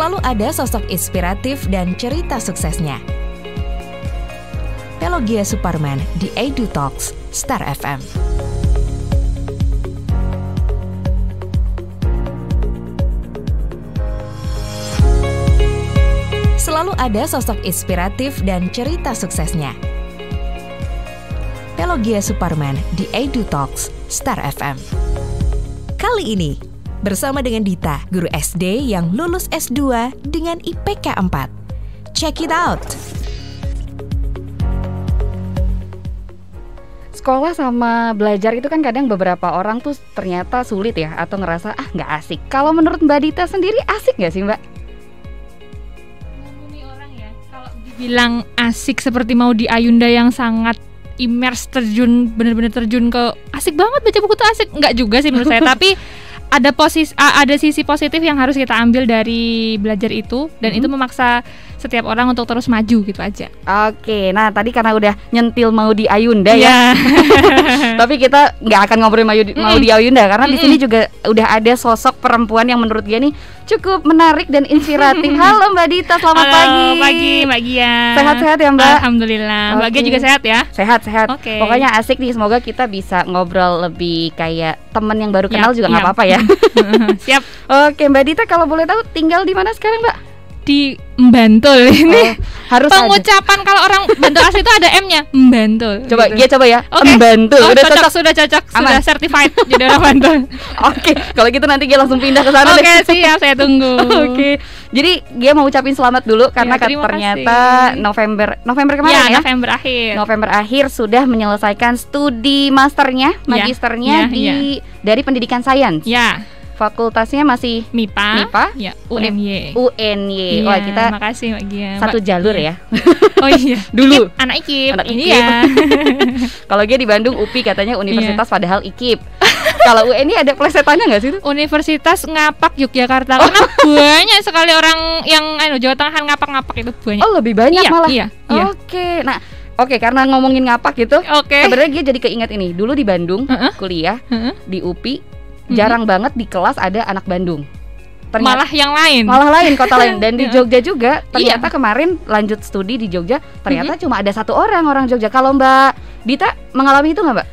Selalu ada sosok inspiratif dan cerita suksesnya. Pelogia Suparman di Edu Talks, Star FM. Selalu ada sosok inspiratif dan cerita suksesnya. Pelogia Suparman di Edu Talks, Star FM. Kali ini, bersama dengan Dita, guru SD yang lulus S2 dengan IPK 4. Check it out! Sekolah sama belajar itu kan kadang beberapa orang tuh ternyata sulit ya, atau ngerasa nggak asik. Kalau menurut Mbak Dita sendiri asik nggak sih Mbak? Ngomongin orang ya, kalau dibilang asik seperti mau di Ayunda yang sangat immerse, benar-benar terjun ke asik banget baca buku tuh asik, nggak juga sih menurut saya. Tapi ada sisi positif yang harus kita ambil dari belajar itu, dan itu memaksa setiap orang untuk terus maju gitu aja. Oke, nah tadi karena udah nyentil mau di Ayunda ya. Tapi kita nggak akan ngobrol mau di Ayunda karena di sini juga udah ada sosok perempuan yang menurut dia nih cukup menarik dan inspiratif. Halo Mbak Dita, selamat pagi. Halo pagi Mbak Gia. Sehat-sehat ya Mbak? Alhamdulillah. Mbak Gia juga sehat ya? Sehat-sehat. Pokoknya asik nih, semoga kita bisa ngobrol lebih kayak teman yang baru kenal juga nggak apa-apa ya. Siap. Oke Mbak Dita, kalau boleh tahu tinggal di mana sekarang Mbak? Di Bantul ini. Harus pengucapan ada. Kalau orang Bantul asli itu ada M-nya, Bantul. Coba gitu. Gia coba ya. Bantul. Sudah cocok, sudah certified jadi orang Bantul. Oke, kalau gitu nanti Gia langsung pindah ke sana. Oke, siap, saya tunggu. Oke. Jadi Gia mau ucapin selamat dulu karena ternyata November kemarin ya. November akhir sudah menyelesaikan studi masternya, magisternya dari pendidikan sains. Ya. Fakultasnya masih MIPA ya, UNY. Ya, wah kita makasih Mbak Gia. Satu jalur ya. Oh iya. Dulu IKIP, anak IKIP. Ini ya. Kalau Gia di Bandung UPI katanya universitas padahal IKIP. Kalau UNY ada plesetannya nggak sih itu? Universitas Ngapak Yogyakarta. Karena banyak sekali orang yang Jawa Tengahan ngapak-ngapak itu banyak. Oh, lebih banyak malah. Iya. Oke. Nah, karena ngomongin ngapak gitu, sebenarnya Gia jadi keinget ini. Dulu di Bandung kuliah di UPI. Jarang banget di kelas ada anak Bandung. Malah lain kota lain. Dan di Jogja juga ternyata kemarin lanjut studi di Jogja ternyata cuma ada satu orang Jogja. Kalau Mbak Dita mengalami itu nggak Mbak?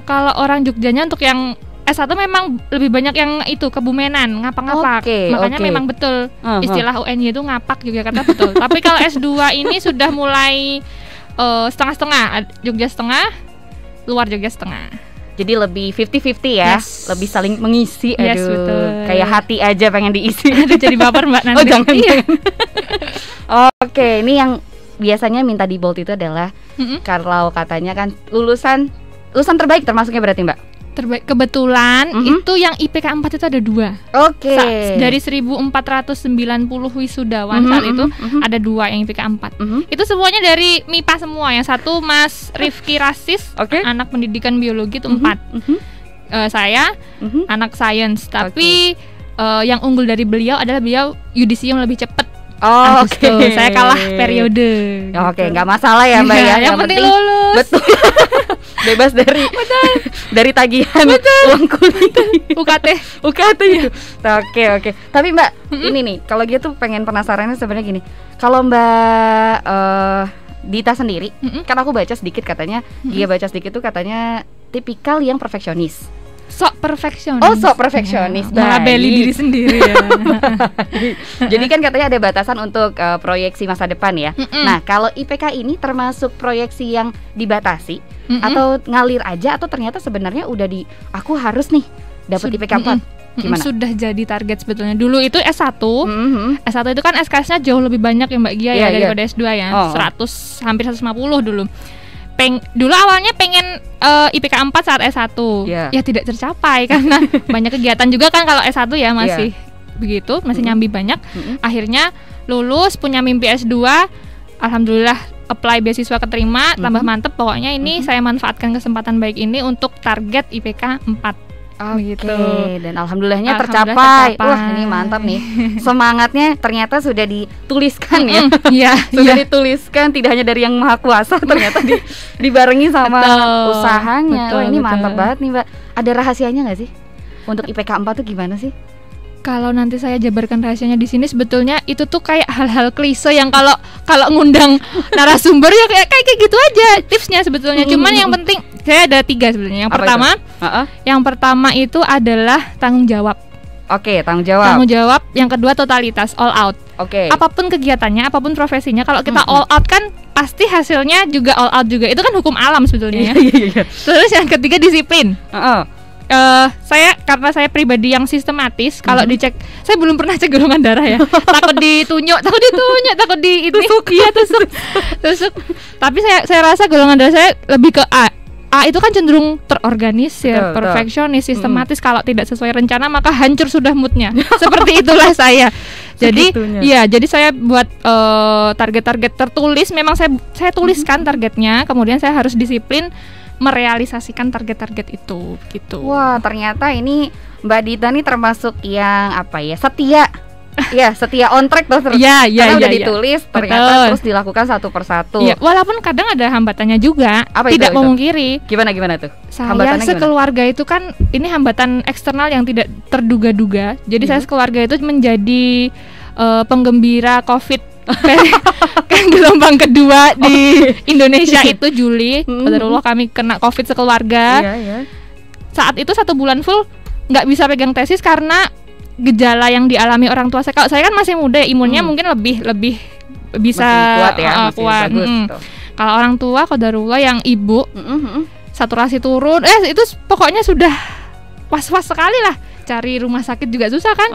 Kalau orang Jogjanya untuk yang S1 memang lebih banyak yang itu Kebumenan, ngapak-ngapak. Makanya memang betul istilah UNY itu ngapak Yogyakarta betul. Tapi kalau S2 ini sudah mulai setengah-setengah, Jogja setengah, luar Jogja setengah. Jadi lebih 50-50 ya, lebih saling mengisi. Betul. Kayak hati aja pengen diisi. Jadi baper Mbak nanti. Oh jangan. Oke, ini yang biasanya minta di bold itu adalah kalau katanya kan lulusan terbaik termasuknya berarti Mbak? Terbaik kebetulan itu yang IPK 4 itu ada 2. Oke. Dari 1490 wisudawan saat itu ada 2 yang IPK 4. Itu semuanya dari MIPA semua. Yang satu Mas Rifki Rasis, anak pendidikan biologi itu 4. Saya anak sains, tapi yang unggul dari beliau adalah beliau yudisium lebih cepat. Saya kalah periode. Nggak masalah ya Mbak ya. Yang penting lulus. Betul. Bebas dari tagihan uang kuliah. UKT itu. Oke. Tapi Mbak, ini nih, kalau gitu pengen penasarannya sebenarnya gini. Kalau Mbak Dita sendiri, kan aku baca sedikit katanya, dia baca sedikit tuh katanya tipikal yang perfeksionis. Sok perfeksionis. Melabeli diri sendiri ya. Jadi kan katanya ada batasan untuk proyeksi masa depan ya. Nah, kalau IPK ini termasuk proyeksi yang dibatasi atau ngalir aja, atau ternyata sebenarnya udah aku harus nih dapat IPK 4. Gimana? Sudah jadi target sebetulnya. Dulu itu S1. S1 itu kan SKS-nya jauh lebih banyak ya Mbak Gia daripada S2 ya. 100 hampir 150 dulu. Dulu awalnya pengen IPK 4 saat S1 ya tidak tercapai karena banyak kegiatan juga kan kalau S1 ya masih begitu, masih nyambi banyak. Akhirnya lulus, punya mimpi S2, alhamdulillah apply beasiswa keterima, tambah mantep pokoknya ini saya manfaatkan kesempatan baik ini untuk target IPK 4. Gitu. Dan alhamdulillahnya tercapai. Wah, ini mantap nih. Semangatnya ternyata sudah dituliskan sudah dituliskan, tidak hanya dari Yang Maha Kuasa, ternyata dibarengi sama usahanya. Wah, ini mantap banget nih Mbak. Ada rahasianya nggak sih untuk IPK 4 tuh gimana sih? Kalau nanti saya jabarkan rahasianya di sini, sebetulnya itu tuh kayak hal-hal klise yang kalau ngundang narasumber ya kayak gitu aja tipsnya sebetulnya. Cuman yang penting saya ada 3 sebetulnya. Yang pertama itu adalah tanggung jawab. Oke, tanggung jawab. Tanggung jawab. Yang kedua totalitas, all out. Oke. Apapun kegiatannya, apapun profesinya, kalau kita all out kan pasti hasilnya juga all out juga. Itu kan hukum alam sebetulnya ya. Terus yang ketiga disiplin. Karena saya pribadi yang sistematis, kalau dicek, saya belum pernah cek golongan darah ya. takut ditunyuk, takut di ini. Tusuk. Tapi saya rasa golongan darah saya lebih ke A. A itu kan cenderung terorganisir, perfeksionis, sistematis. Kalau tidak sesuai rencana maka hancur sudah moodnya. Seperti itulah saya. Jadi jadi saya buat target-target tertulis. Memang saya tuliskan targetnya. Kemudian saya harus disiplin merealisasikan target-target itu gitu. Wah, ternyata ini Mbak Dita nih termasuk yang setia. Ya, setia on track terus. Karena udah ditulis, ternyata terus dilakukan satu persatu. Ya, walaupun kadang ada hambatannya juga. Tidak memungkiri. Gimana tuh? Saya sekeluarga itu kan ini hambatan eksternal yang tidak terduga-duga. Jadi saya sekeluarga itu menjadi penggembira COVID kan gelombang kedua di Indonesia itu Juli. Qadarullah kami kena COVID sekeluarga. Saat itu 1 bulan full nggak bisa pegang tesis karena gejala yang dialami orang tua saya. Kalau saya kan masih muda, imunnya mungkin lebih bisa kuat. Kalau orang tua qadarullah yang ibu saturasi turun, itu pokoknya sudah was-was sekali lah. Cari rumah sakit juga susah kan.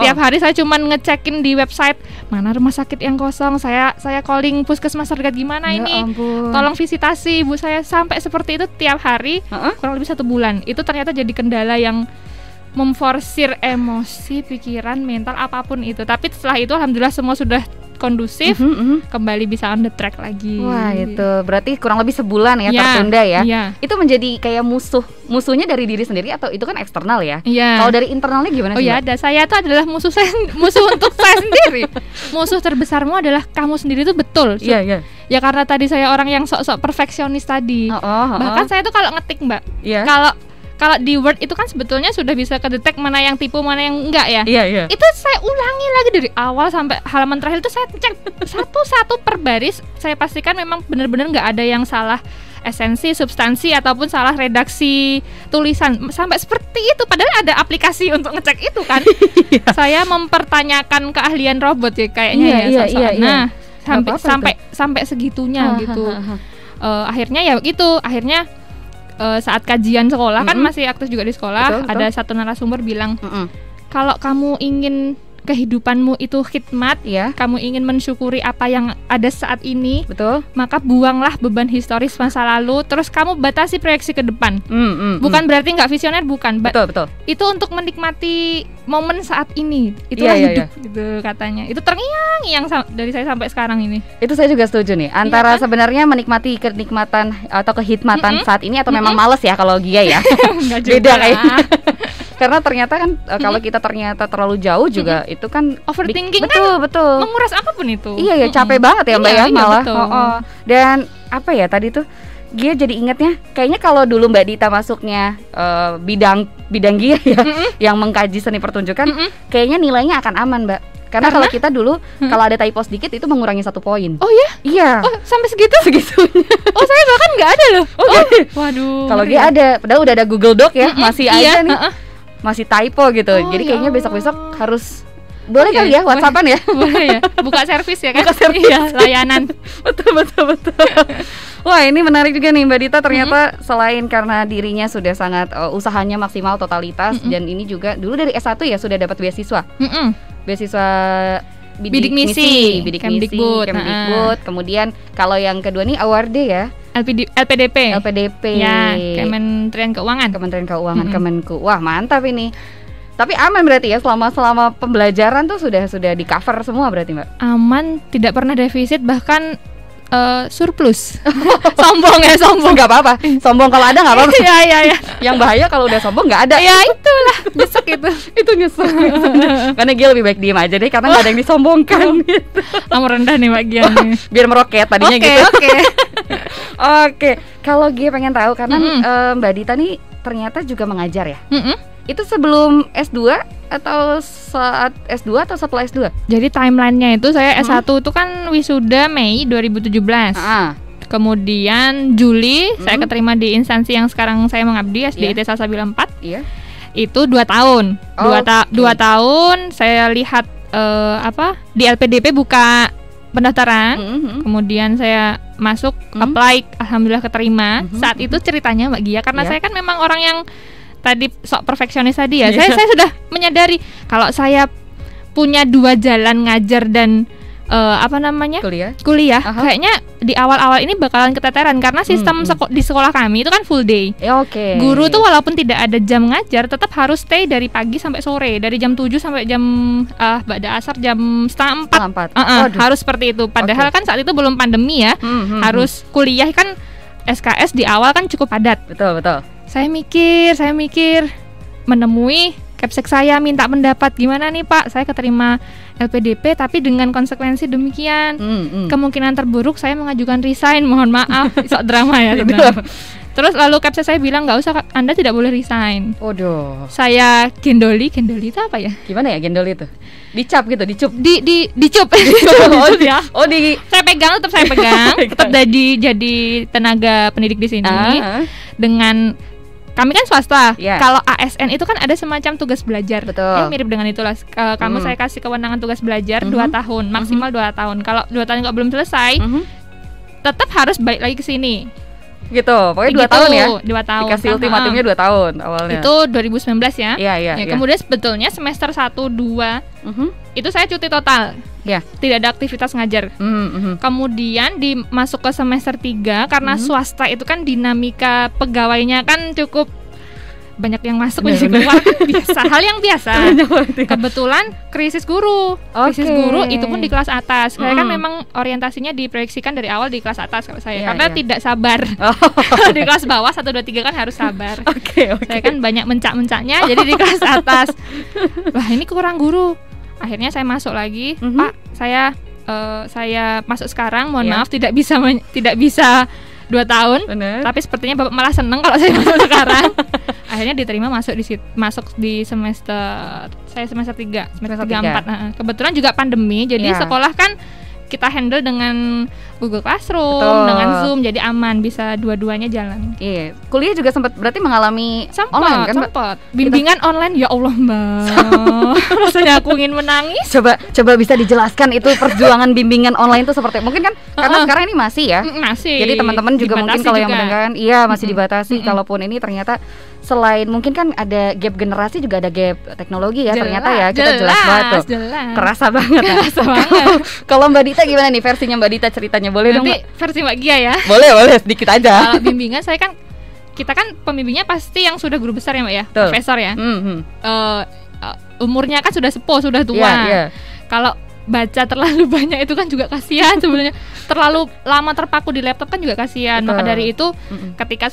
Tiap hari saya cuman ngecekin di website mana rumah sakit yang kosong. Saya calling puskesmas terdekat gimana ini. Tolong visitasi ibu saya, sampai seperti itu tiap hari kurang lebih 1 bulan. Itu ternyata jadi kendala yang memforsir emosi, pikiran, mental, apapun itu. Tapi setelah itu alhamdulillah semua sudah kondusif, kembali bisa on the track lagi. Wah, itu berarti kurang lebih sebulan ya tertunda ya. Itu menjadi kayak musuhnya dari diri sendiri atau itu kan eksternal ya? Kalau dari internalnya gimana sih? Ada. Saya itu adalah musuh untuk saya sendiri. Musuh terbesarmu adalah kamu sendiri, itu betul. Ya karena tadi saya orang yang sok-sok perfeksionis tadi. Bahkan saya tuh kalau ngetik, Mbak, kalau di Word itu kan sebetulnya sudah bisa kedetek mana yang tipe, mana yang enggak ya. Itu saya ulangi lagi dari awal sampai halaman terakhir itu saya cek satu-satu per baris. Saya pastikan memang benar-benar enggak ada yang salah esensi, substansi ataupun salah redaksi tulisan. Sampai seperti itu, padahal ada aplikasi untuk ngecek itu kan. Saya mempertanyakan keahlian robot ya kayaknya Nah, sampai segitunya gitu. Akhirnya ya gitu, saat kajian sekolah kan masih aktif juga di sekolah, betul. Ada satu narasumber bilang kalau kamu ingin kehidupanmu itu khidmat, kamu ingin mensyukuri apa yang ada saat ini, betul, maka buanglah beban historis masa lalu, terus kamu batasi proyeksi ke depan. Bukan berarti nggak visioner, bukan. Betul. Itu untuk menikmati momen saat ini. Itulah hidup, gitu katanya. Itu terngiang-ngiang dari saya sampai sekarang ini. Itu saya juga setuju nih. Antara sebenarnya menikmati kenikmatan atau kehidmatan saat ini atau memang males ya kalau Gia ya. Beda kayaknya. Karena ternyata kan kalau kita ternyata terlalu jauh juga itu kan overthinking betul. Menguras apapun itu. Iya capek banget ya Mbak ya malah. Dan apa ya tadi tuh Gia jadi ingatnya kayaknya kalau dulu Mbak Dita masuknya bidang Gia ya yang mengkaji seni pertunjukan, kayaknya nilainya akan aman Mbak. Karena kalau kita dulu kalau ada typo sedikit itu mengurangi 1 poin. Oh ya? Iya. Oh sampai segitunya. Oh saya bahkan nggak ada loh. Waduh. Kalau Gia ada, padahal udah ada Google Doc ya, masih ada nih. Masih typo gitu. Jadi kayaknya besok-besok harus boleh kali ya WhatsAppan ya. Boleh ya. Buka servis ya kan. Iya, layanan. Betul. Wah, ini menarik juga nih Mbak Dita. Ternyata selain karena dirinya sudah sangat usahanya maksimal totalitas dan ini juga dulu dari S1 ya sudah dapat beasiswa. Beasiswa bidik misi, Kemdikbud. Kemudian kalau yang kedua nih award ya. LPDP ya, Kementerian Keuangan. Kemenku. Wah mantap ini. Tapi aman berarti ya selama pembelajaran tuh sudah di cover semua berarti Mbak? Aman, tidak pernah defisit, bahkan surplus. Sombong. Nggak apa-apa. Sombong kalau ada nggak apa-apa. Iya. Yang bahaya kalau udah sombong nggak ada. Ya itulah nyesek itu. Itu nyesek. Karena Gia lebih baik diem aja deh karena nggak ada yang disombongkan. Gitu. Nomor rendah nih Mbak Gia. Biar meroket tadinya gitu. Oke. Kalau Gia pengen tahu karena Mbak Dita nih ternyata juga mengajar ya. Itu sebelum S2 atau saat S2 atau setelah S2? Jadi timelinenya itu saya S1 itu kan wisuda Mei 2017. Kemudian Juli saya keterima di instansi yang sekarang saya mengabdi, SDIT Salsabila 4. Itu 2 tahun. 2 tahun saya lihat di LPDP buka pendaftaran. Kemudian saya masuk, apply, alhamdulillah keterima. Saat itu ceritanya Mbak Gia, karena saya kan memang orang yang tadi sok perfeksionis tadi ya. Saya sudah menyadari kalau saya punya 2 jalan ngajar dan kuliah. Kayaknya di awal-awal ini bakalan keteteran karena sistem di sekolah kami itu kan full day. Guru tuh walaupun tidak ada jam ngajar tetap harus stay dari pagi sampai sore, dari jam 7 sampai jam ba'da asar jam setengah 4. Harus seperti itu. Padahal kan saat itu belum pandemi ya. Harus kuliah kan, SKS di awal kan cukup padat. Betul. Saya mikir menemui Kepsek saya, minta pendapat, gimana nih Pak, saya keterima LPDP tapi dengan konsekuensi demikian. Kemungkinan terburuk saya mengajukan resign, mohon maaf. Sok drama ya sebenarnya. Terus lalu Kepsek saya bilang nggak usah, Anda tidak boleh resign. Saya gendoli itu apa ya? Gimana ya gendoli itu? Dicup. Dicup. Saya pegang, tetap jadi tenaga pendidik di sini. Dengan kami kan swasta. Kalau ASN itu kan ada semacam tugas belajar. Mirip dengan itulah. Saya kasih kewenangan tugas belajar 2 tahun, maksimal 2 tahun. Kalau 2 tahun nggak belum selesai, tetap harus balik lagi ke sini. Gitu. Pokoknya 2 tahun ya. 2 tahun. Dikasih ultimatumnya 2 tahun awalnya. Itu 2019 ya. Iya. Kemudian sebetulnya semester 1, 2 itu saya cuti total. Tidak ada aktivitas ngajar. Kemudian masuk ke semester 3 karena swasta itu kan dinamika pegawainya kan cukup banyak yang masuk banyak yang keluar, biasa, hal yang biasa. Kebetulan krisis guru. Krisis guru itu pun di kelas atas. Saya kan memang orientasinya diproyeksikan dari awal di kelas atas kalau saya, karena tidak sabar. Di kelas bawah 1, 2, 3 kan harus sabar. Saya kan banyak mencak-mencaknya, jadi di kelas atas. Wah, ini kurang guru. Akhirnya saya masuk lagi, Pak, saya masuk sekarang, mohon maaf tidak bisa 2 tahun. Tapi sepertinya Bapak malah seneng kalau saya masuk sekarang. Akhirnya diterima masuk di semester 3, semester 4. Kebetulan juga pandemi, jadi sekolah kan kita handle dengan Google Classroom, dengan Zoom, jadi aman, bisa dua-duanya jalan. Kuliah juga sempat berarti mengalami online kan? Sempat. Bimbingan online, ya Allah Mbak. Rasanya aku ingin menangis. Coba bisa dijelaskan itu perjuangan bimbingan online itu seperti mungkin kan karena sekarang ini masih ya. Masih. Jadi teman-teman juga mungkin kalau yang mendengarkan, masih dibatasi. Kalaupun ini ternyata selain mungkin kan ada gap generasi juga ada gap teknologi ya, ternyata ya kita jelas banget tuh. Kerasa banget. Kalau Mbak Dita gimana nih versinya Mbak Dita ceritanya? Boleh nanti dong versi Mbak Gia ya. Boleh sedikit aja. Bimbingan saya kan, kita kan pembimbingnya pasti yang sudah guru besar ya Mbak ya, profesor ya. Umurnya kan sudah sepuh, sudah tua. Kalau baca terlalu banyak itu kan juga kasihan sebenarnya. Terlalu lama terpaku di laptop kan juga kasihan. Maka dari itu ketika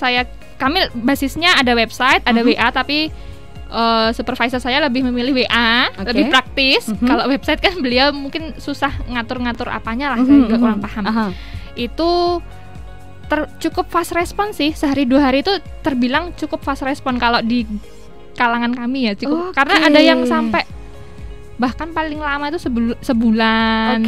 kami basisnya ada website, ada WA, tapi supervisor saya lebih memilih WA, lebih praktis. Kalau website kan beliau mungkin susah ngatur-ngatur apanya lah, saya juga kurang paham. Itu cukup fast respon sih, sehari 2 hari itu terbilang cukup fast respon kalau di kalangan kami ya, cukup. Karena ada yang sampai bahkan paling lama itu sebulan.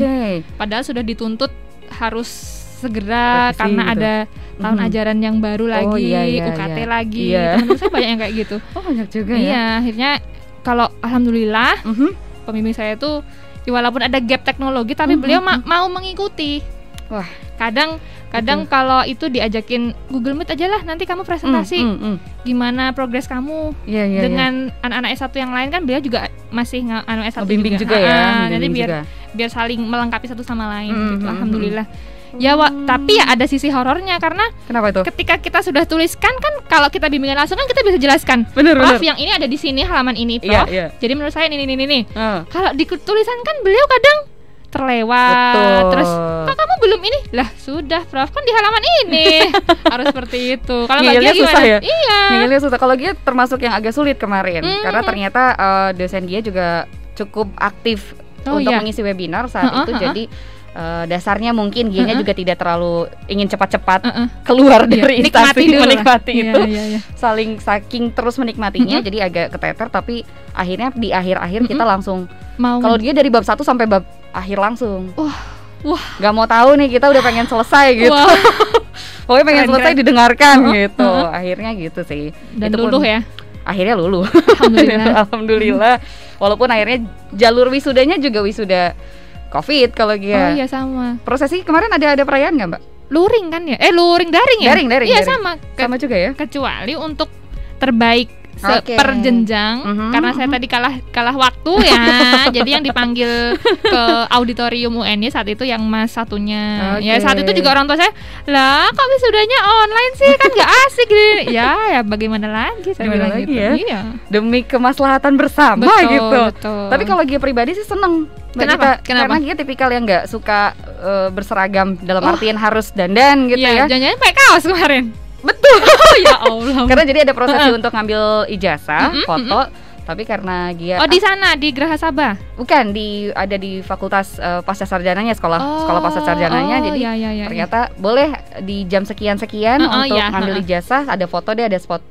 Padahal sudah dituntut harus segera karena ada tahun ajaran yang baru lagi, UKT lagi. Teman-teman saya banyak yang kayak gitu. Banyak juga ya. Akhirnya kalau alhamdulillah pembimbing saya itu walaupun ada gap teknologi tapi beliau mau mengikuti. Wah, kadang kalau itu diajakin Google Meet aja lah, nanti kamu presentasi gimana progres kamu dengan anak-anak S1 yang lain kan beliau juga masih S1 bimbing juga ya. Jadi biar saling melengkapi satu sama lain gitu. Alhamdulillah. Tapi ya ada sisi horornya karena kenapa itu? Ketika kita sudah tuliskan kan, kalau kita bimbingan langsung kan kita bisa jelaskan. Prof, yang ini ada di sini halaman ini, Prof. Jadi menurut saya ini. Kalau di tulisan kan beliau kadang terlewat. Terus kok kamu belum ini? Lah sudah Prof, kan di halaman ini. Harus seperti itu. Kalau Gia susah ya? Iya. Ngeyelnya susah. Kalau Gia termasuk yang agak sulit kemarin karena ternyata dosen Gia juga cukup aktif untuk mengisi webinar saat itu. Jadi dasarnya mungkin Gianya juga tidak terlalu ingin cepat-cepat keluar dari instansi menikmati itu. Saking terus menikmatinya jadi agak keteter, tapi akhirnya di akhir-akhir kita langsung kalau dia dari bab 1 sampai bab akhir langsung. Wah, gak mau tahu nih, kita udah pengen selesai gitu. Pokoknya pengen selesai didengarkan gitu. Akhirnya gitu sih. Dan itu luluh ya. Akhirnya luluh. Alhamdulillah. Walaupun akhirnya jalur wisudanya juga wisuda COVID kalau dia. Oh iya sama. Prosesi kemarin ada perayaan nggak Mbak? Luring kan ya? Luring daring ya? Daring. Iya sama. Sama juga ya. Kecuali untuk terbaik per jenjang, karena saya tadi kalah waktu ya. Jadi yang dipanggil ke auditorium UNY saat itu yang mas satunya. Ya saat itu juga orang tua saya, lah kok wisudanya online sih, kan nggak asik gitu. Ya bagaimana lagi saya bilang gitu. Ya? Iya. Demi kemaslahatan bersama gitu. Betul. Tapi kalau Gia pribadi sih seneng. Kenapa? Karena Gia tipikal yang nggak suka berseragam dalam artian harus dandan gitu ya. Jangan-jangan pakai kaos kemarin. Betul. Ya Allah. Karena jadi ada prosesi untuk ngambil ijazah, foto. Tapi karena Gia di sana di Geraha Sabah. Bukan, ada di Fakultas Pasca Sarjananya, sekolah Pasca Sarjananya. Jadi ternyata boleh di jam sekian untuk ngambil ijazah, ada foto deh, ada spot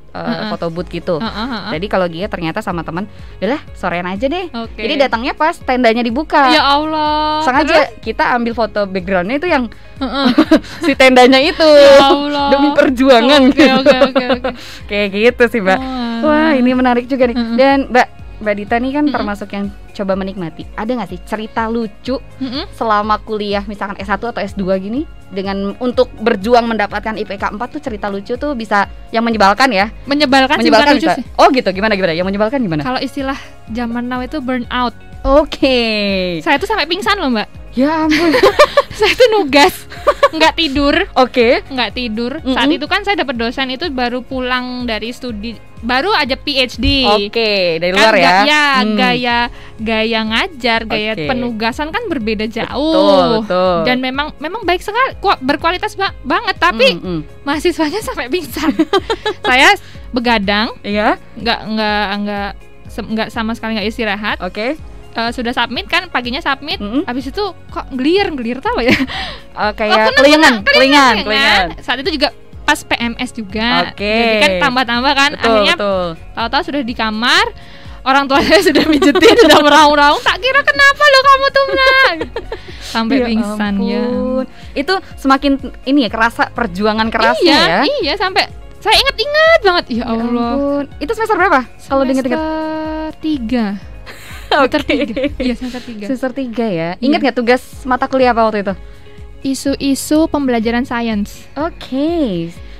foto booth gitu. Jadi kalau Gia ternyata sama teman, udahlah sorean aja deh. Jadi datangnya pas tendanya dibuka. Ya Allah. Sengaja kita ambil foto backgroundnya itu yang si tendanya itu. Ya Allah. Demi perjuangan. Oke. Kayak gitu sih Mbak. Wah ini menarik juga nih. Dan Mbak Dita nih kan termasuk yang coba menikmati. Ada nggak sih cerita lucu selama kuliah misalkan S1 atau S2 gini, dengan untuk berjuang mendapatkan IPK 4 tuh cerita lucu tuh bisa yang menyebalkan ya? Menyebalkan lucu bisa. Sih. Oh gitu, gimana? Yang menyebalkan gimana? Kalau istilah zaman now itu burnout. Oke. Saya tuh sampai pingsan loh Mbak. Ya ampun. Saya tuh nugas nggak tidur. Nggak tidur. Saat itu kan saya dapat dosen itu baru pulang dari studi, baru aja PhD. Dari luar kan, ya. Gaya ngajar, gaya penugasan kan berbeda jauh. Betul. Dan memang baik sekali, berkualitas banget. Tapi mahasiswanya sampai pingsan. Saya begadang. Iya. Nggak sama sekali nggak istirahat. Sudah submit kan, paginya submit, habis itu kok gelir tahu ya? Kayak kelingan. Saat itu juga pas PMS juga, jadi kan tambah-tambah kan, akhirnya tahu-tahu sudah di kamar, orang tua saya sudah mijetin, sudah meraung-raung, tak kira kenapa lo kamu tuh sampai pingsan ya. Itu semakin ini ya, kerasa perjuangan kerasnya ya. Iya, sampai saya ingat banget. Ya Allah. Itu semester berapa? Kalau diingat-ingat? 3. Semester 3. Iya, semester 3 ya. Ingat nggak tugas mata kuliah apa waktu itu? Isu-isu pembelajaran sains.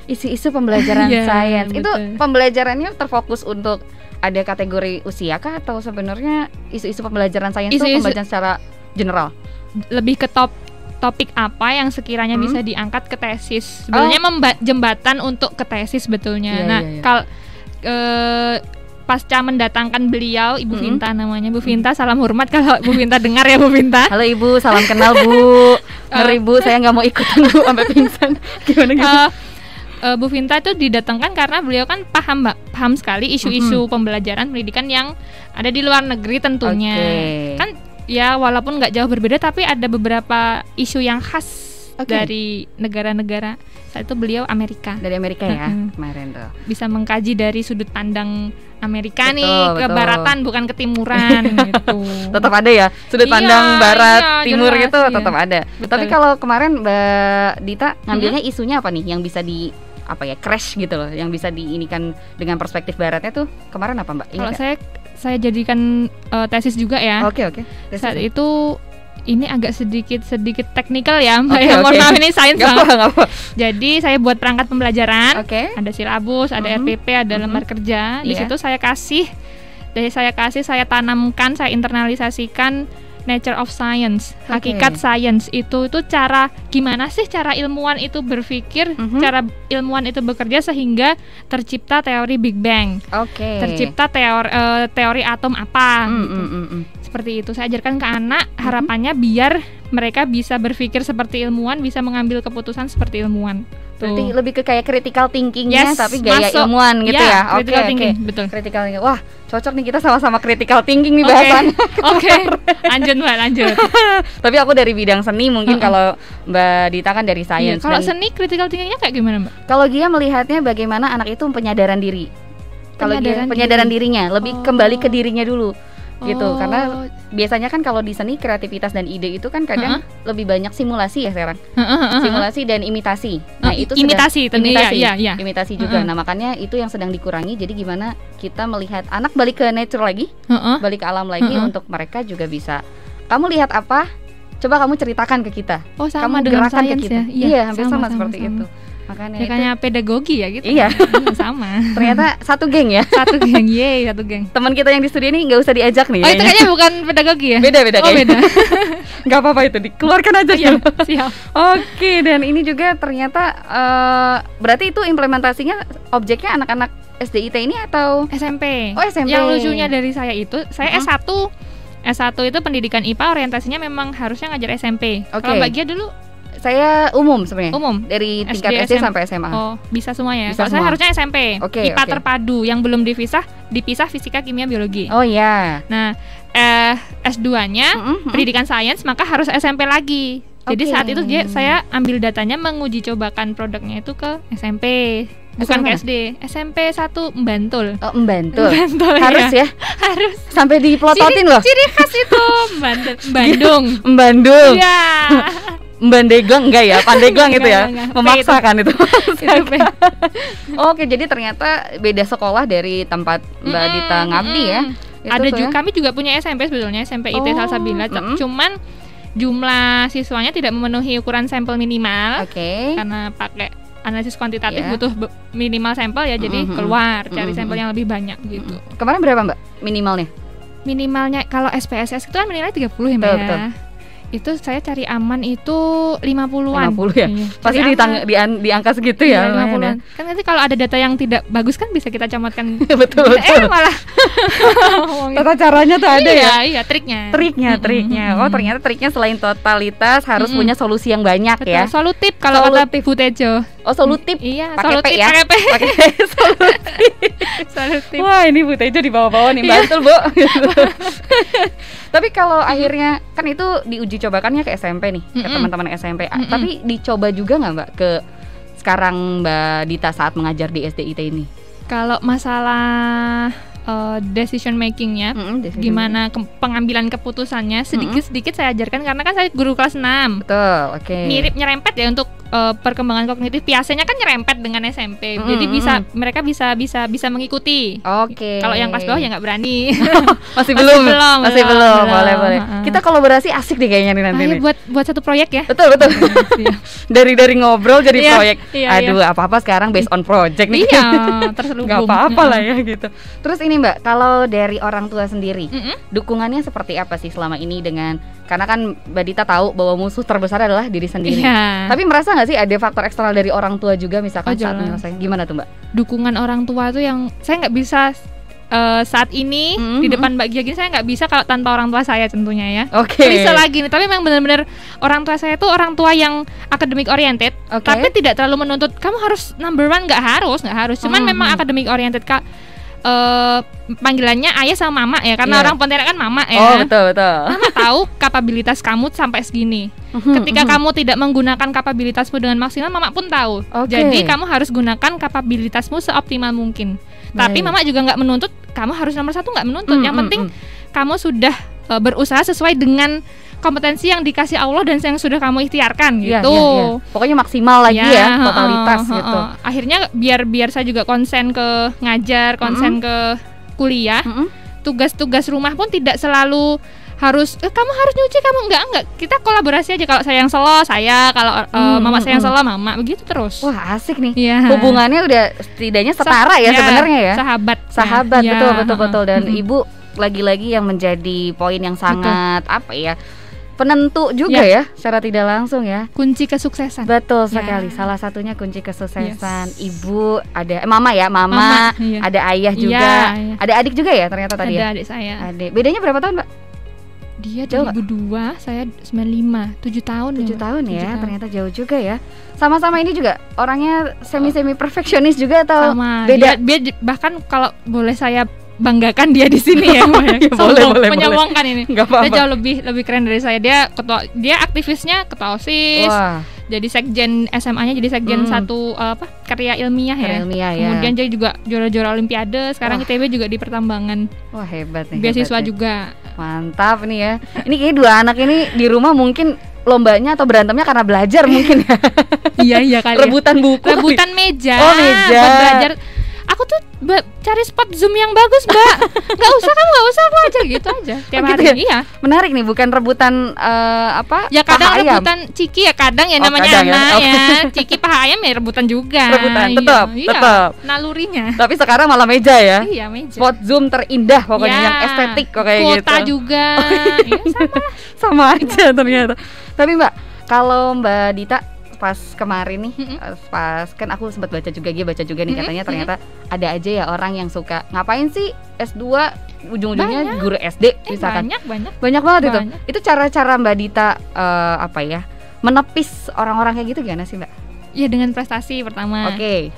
Isu-isu pembelajaran sains. Itu pembelajarannya terfokus untuk ada kategori usia kah, atau sebenarnya isu-isu pembelajaran sains itu pembelajaran secara general? Lebih ke topik apa yang sekiranya bisa diangkat ke tesis. Sebenarnya jembatan untuk ke tesis sebetulnya. Pasca mendatangkan beliau, Ibu Vinta namanya. Bu Vinta, salam hormat kalau Bu Vinta dengar ya Bu Vinta. Halo Ibu, salam kenal Bu. Ngeri Bu, saya nggak mau ikutan Bu sampai pingsan. Gimana? Bu Vinta itu didatangkan karena beliau kan paham sekali isu-isu pembelajaran pendidikan yang ada di luar negeri tentunya. Kan ya walaupun nggak jauh berbeda, tapi ada beberapa isu yang khas dari negara-negara. Saat itu beliau dari Amerika ya kemarin tuh. Bisa mengkaji dari sudut pandang Amerika ke baratan, bukan ke timuran gitu. Tetap ada ya sudut pandang barat timur jelas, gitu tetap ada. Betul. Tapi kalau kemarin Mbak Dita ngambilnya isunya apa nih yang bisa crash gitu loh, yang bisa diinikan dengan perspektif baratnya tuh kemarin apa Mbak? Kalau saya jadikan tesis juga ya. Oke. Saat itu ini agak sedikit teknikal ya Mbak ya. Mohon maaf, ini sains banget. Jadi saya buat perangkat pembelajaran. Ada silabus, ada RPP, ada lembar kerja. Di situ saya tanamkan, saya internalisasikan nature of science, hakikat sains itu gimana sih cara ilmuwan itu berpikir, cara ilmuwan itu bekerja sehingga tercipta teori Big Bang, tercipta teori atom apa, seperti itu. Saya ajarkan ke anak, harapannya biar mereka bisa berpikir seperti ilmuwan, bisa mengambil keputusan seperti ilmuwan. Berarti lebih ke kayak critical thinkingnya, tapi gaya ilmuwan gitu ya. Critical thinking, betul. Critical thinking. Wah, cocok nih kita sama-sama critical thinking nih bahasan. Oke. Lanjut Mbak, lanjut. Tapi aku dari bidang seni, mungkin kalau Mbak Dita kan dari sains. Kalau seni critical thinkingnya kayak gimana Mbak? Kalau Gia melihatnya bagaimana anak itu penyadaran diri. Kalau dia penyadaran dirinya, lebih kembali ke dirinya dulu. Gitu, karena biasanya kan kalau di seni kreativitas dan ide itu kan kadang lebih banyak simulasi ya sekarang. Simulasi dan imitasi. Nah, itu imitasi juga. Nah, makanya itu yang sedang dikurangi. Jadi gimana kita melihat anak balik ke nature lagi, balik ke alam lagi, untuk mereka juga bisa. Kamu lihat apa? Coba kamu ceritakan ke kita. Sama kamu dengan gerakan ke kita. Ya? Iya, hampir sama seperti itu. Makanya kayak pedagogi ya gitu. Iya. Sama. Ternyata satu geng ya. Satu geng. Teman kita yang di studio ini nggak usah diajak nih. Itu kayaknya bukan pedagogi ya? Beda. Beda. Nggak apa-apa itu, dikeluarkan aja. Siap. Oke, dan ini juga ternyata berarti itu implementasinya objeknya anak-anak SDIT ini atau SMP? Oh, SMP. Yang lucunya dari saya itu, saya S1 itu pendidikan IPA, orientasinya memang harusnya ngajar SMP. Kalau Mbak Gia dulu? Saya umum sebenarnya. Umum. Dari tingkat SD sampai SMA. Oh, bisa semua ya. Bisa Kalau saya harusnya SMP. IPA terpadu yang belum dipisah fisika, kimia, biologi. Oh ya. Nah, S2-nya pendidikan sains, maka harus SMP lagi. Jadi saat itu saya ambil datanya, menguji cobakan produknya itu ke SMP. Bukan ke SD, SMP 1 Bantul. Oh, Bantul. Harus ya? Harus. Sampai diplototin loh. Ciri khas itu Bandung. Bandung. Iya. Mbandeglang enggak ya? Pandeglang itu ya? Memaksakan itu. Oke, jadi ternyata beda sekolah dari tempat Mbak Dita ngabdi ya. Ada juga, kami juga punya SMP sebetulnya, SMP IT Salsabila. Cuman jumlah siswanya tidak memenuhi ukuran sampel minimal. Karena pakai analisis kuantitatif butuh minimal sampel ya, jadi keluar cari sampel yang lebih banyak gitu. Kemarin berapa Mbak minimalnya? Minimalnya kalau SPSS itu kan minimalnya 30 ya Mbak. Betul. Itu saya cari aman itu 50-an. 50 ya? Iya. Pasti di angka segitu ya? 50-an. Kan nanti kalau ada data yang tidak bagus kan bisa kita camatkan. Betul. Malah tata caranya tuh ada ya? Iya, triknya. Oh, ternyata triknya selain totalitas harus punya solusi yang banyak. Betul, ya? Solutif kalau kata Bu Tejo. Oh, solutif. Iya, pakai P ya? Pakai solutif. Wah, ini Bu Tejo di bawah-bawah nih, betul Bu. Tapi kalau akhirnya kan itu diuji cobakannya ke SMP nih, ke teman-teman SMP. Tapi dicoba juga nggak Mbak ke sekarang Mbak Dita saat mengajar di SDIT ini? Kalau masalah decision makingnya, gimana pengambilan keputusannya, sedikit-sedikit saya ajarkan karena kan saya guru kelas 6. Betul, mirip nyerempet ya untuk perkembangan kognitif. Biasanya kan nyerempet dengan SMP, jadi mereka bisa mengikuti. Kalau yang kelas bawah ya nggak berani. Masih belum. Boleh. Kita kolaborasi asik deh kayaknya nih nanti. Buat satu proyek ya. Betul. dari ngobrol jadi proyek. Aduh, apa-apa sekarang based on project nih. Iya, terselubung. Gak apa-apa lah ya gitu. Terus ini Mbak, kalau dari orang tua sendiri, dukungannya seperti apa sih selama ini karena kan Mbak Dita tahu bahwa musuh terbesar adalah diri sendiri. Tapi merasa nggak sih ada faktor eksternal dari orang tua juga misalkan saat menyelesaikan? Gimana tuh Mbak? Dukungan orang tua tuh yang saya nggak bisa saat ini di depan Mbak Gia gini, saya nggak bisa kalau tanpa orang tua saya tentunya ya. Bisa lagi nih, tapi memang benar-benar orang tua saya tuh orang tua yang academic oriented, tapi tidak terlalu menuntut kamu harus number one, nggak harus. Cuman memang academic oriented Kak. Panggilannya ayah sama mama ya, karena orang Pontianak kan mama ya. Oh betul. Mama tahu kapabilitas kamu sampai segini. Ketika kamu tidak menggunakan kapabilitasmu dengan maksimal, mama pun tahu. Jadi kamu harus gunakan kapabilitasmu seoptimal mungkin. Tapi mama juga nggak menuntut kamu harus nomor 1, nggak menuntut. Yang penting kamu sudah berusaha sesuai dengan kompetensi yang dikasih Allah dan yang sudah kamu ikhtiarkan gitu. Pokoknya maksimal lagi ya, totalitas gitu. Akhirnya biar saya juga konsen ke ngajar, konsen ke kuliah. Tugas-tugas rumah pun tidak selalu harus kamu harus nyuci, kamu enggak. Kita kolaborasi aja. Kalau saya yang selo, saya, kalau mama saya yang selo, mama, begitu terus. Wah, asik nih. Hubungannya udah setidaknya setara ya sebenarnya ya. Sahabat, betul. Dan Ibu lagi-lagi yang menjadi poin yang sangat penentu juga ya, secara tidak langsung ya. Kunci kesuksesan. Betul sekali. Salah satunya kunci kesuksesan. Ibu ada mama, ada ayah juga. Ada adik juga ya ternyata tadi ya. Ada adik saya. Bedanya berapa tahun, Mbak? Dia 2002, saya 95, 7 tahun. 7 tahun ya, ternyata jauh juga ya. Sama-sama ini juga orangnya semi perfeksionis juga atau sama, beda? Dia bahkan kalau boleh saya banggakan dia di sini ya, ya boleh, menyombongkan ini. Nggak apa-apa. Dia jauh lebih keren dari saya. Dia aktivisnya ketua OSIS. Wah. Jadi sekjen SMA-nya, jadi sekjen satu karya ilmiah ya. Kemudian dia juga juara-juara olimpiade. Sekarang ITB juga di pertambangan. Wah, hebat nih. Beasiswa juga. Mantap nih ya. Ini kayaknya dua anak ini di rumah mungkin lombanya atau berantemnya karena belajar mungkin ya. Iya kali. Rebutan buku. Rebutan meja. Oh, meja. Buat belajar. Aku tuh cari spot Zoom yang bagus, Mbak. Gak usah, aku aja gitu aja. Tiap hari gitu ya? Iya. Menarik nih, bukan rebutan ya kadang rebutan ciki ya, kadang ya namanya anak ya. Ciki paha ayam ya rebutan juga. Rebutan, tetap. Nalurinya. Tapi sekarang malah meja ya. Iya, meja. Spot Zoom terindah pokoknya, yang estetik kok kayak gitu. Kuota juga. Iya, sama aja ternyata. Tapi Mbak, kalau Mbak Dita pas kemarin nih, pas kan aku sempat baca juga nih, katanya ternyata ada aja ya orang yang suka ngapain sih S2 ujung-ujungnya guru SD misalkan. Banyak banget itu. Itu cara-cara Mbak Dita menepis orang-orang kayak gitu gimana sih Mbak? Ya dengan prestasi pertama. Oke.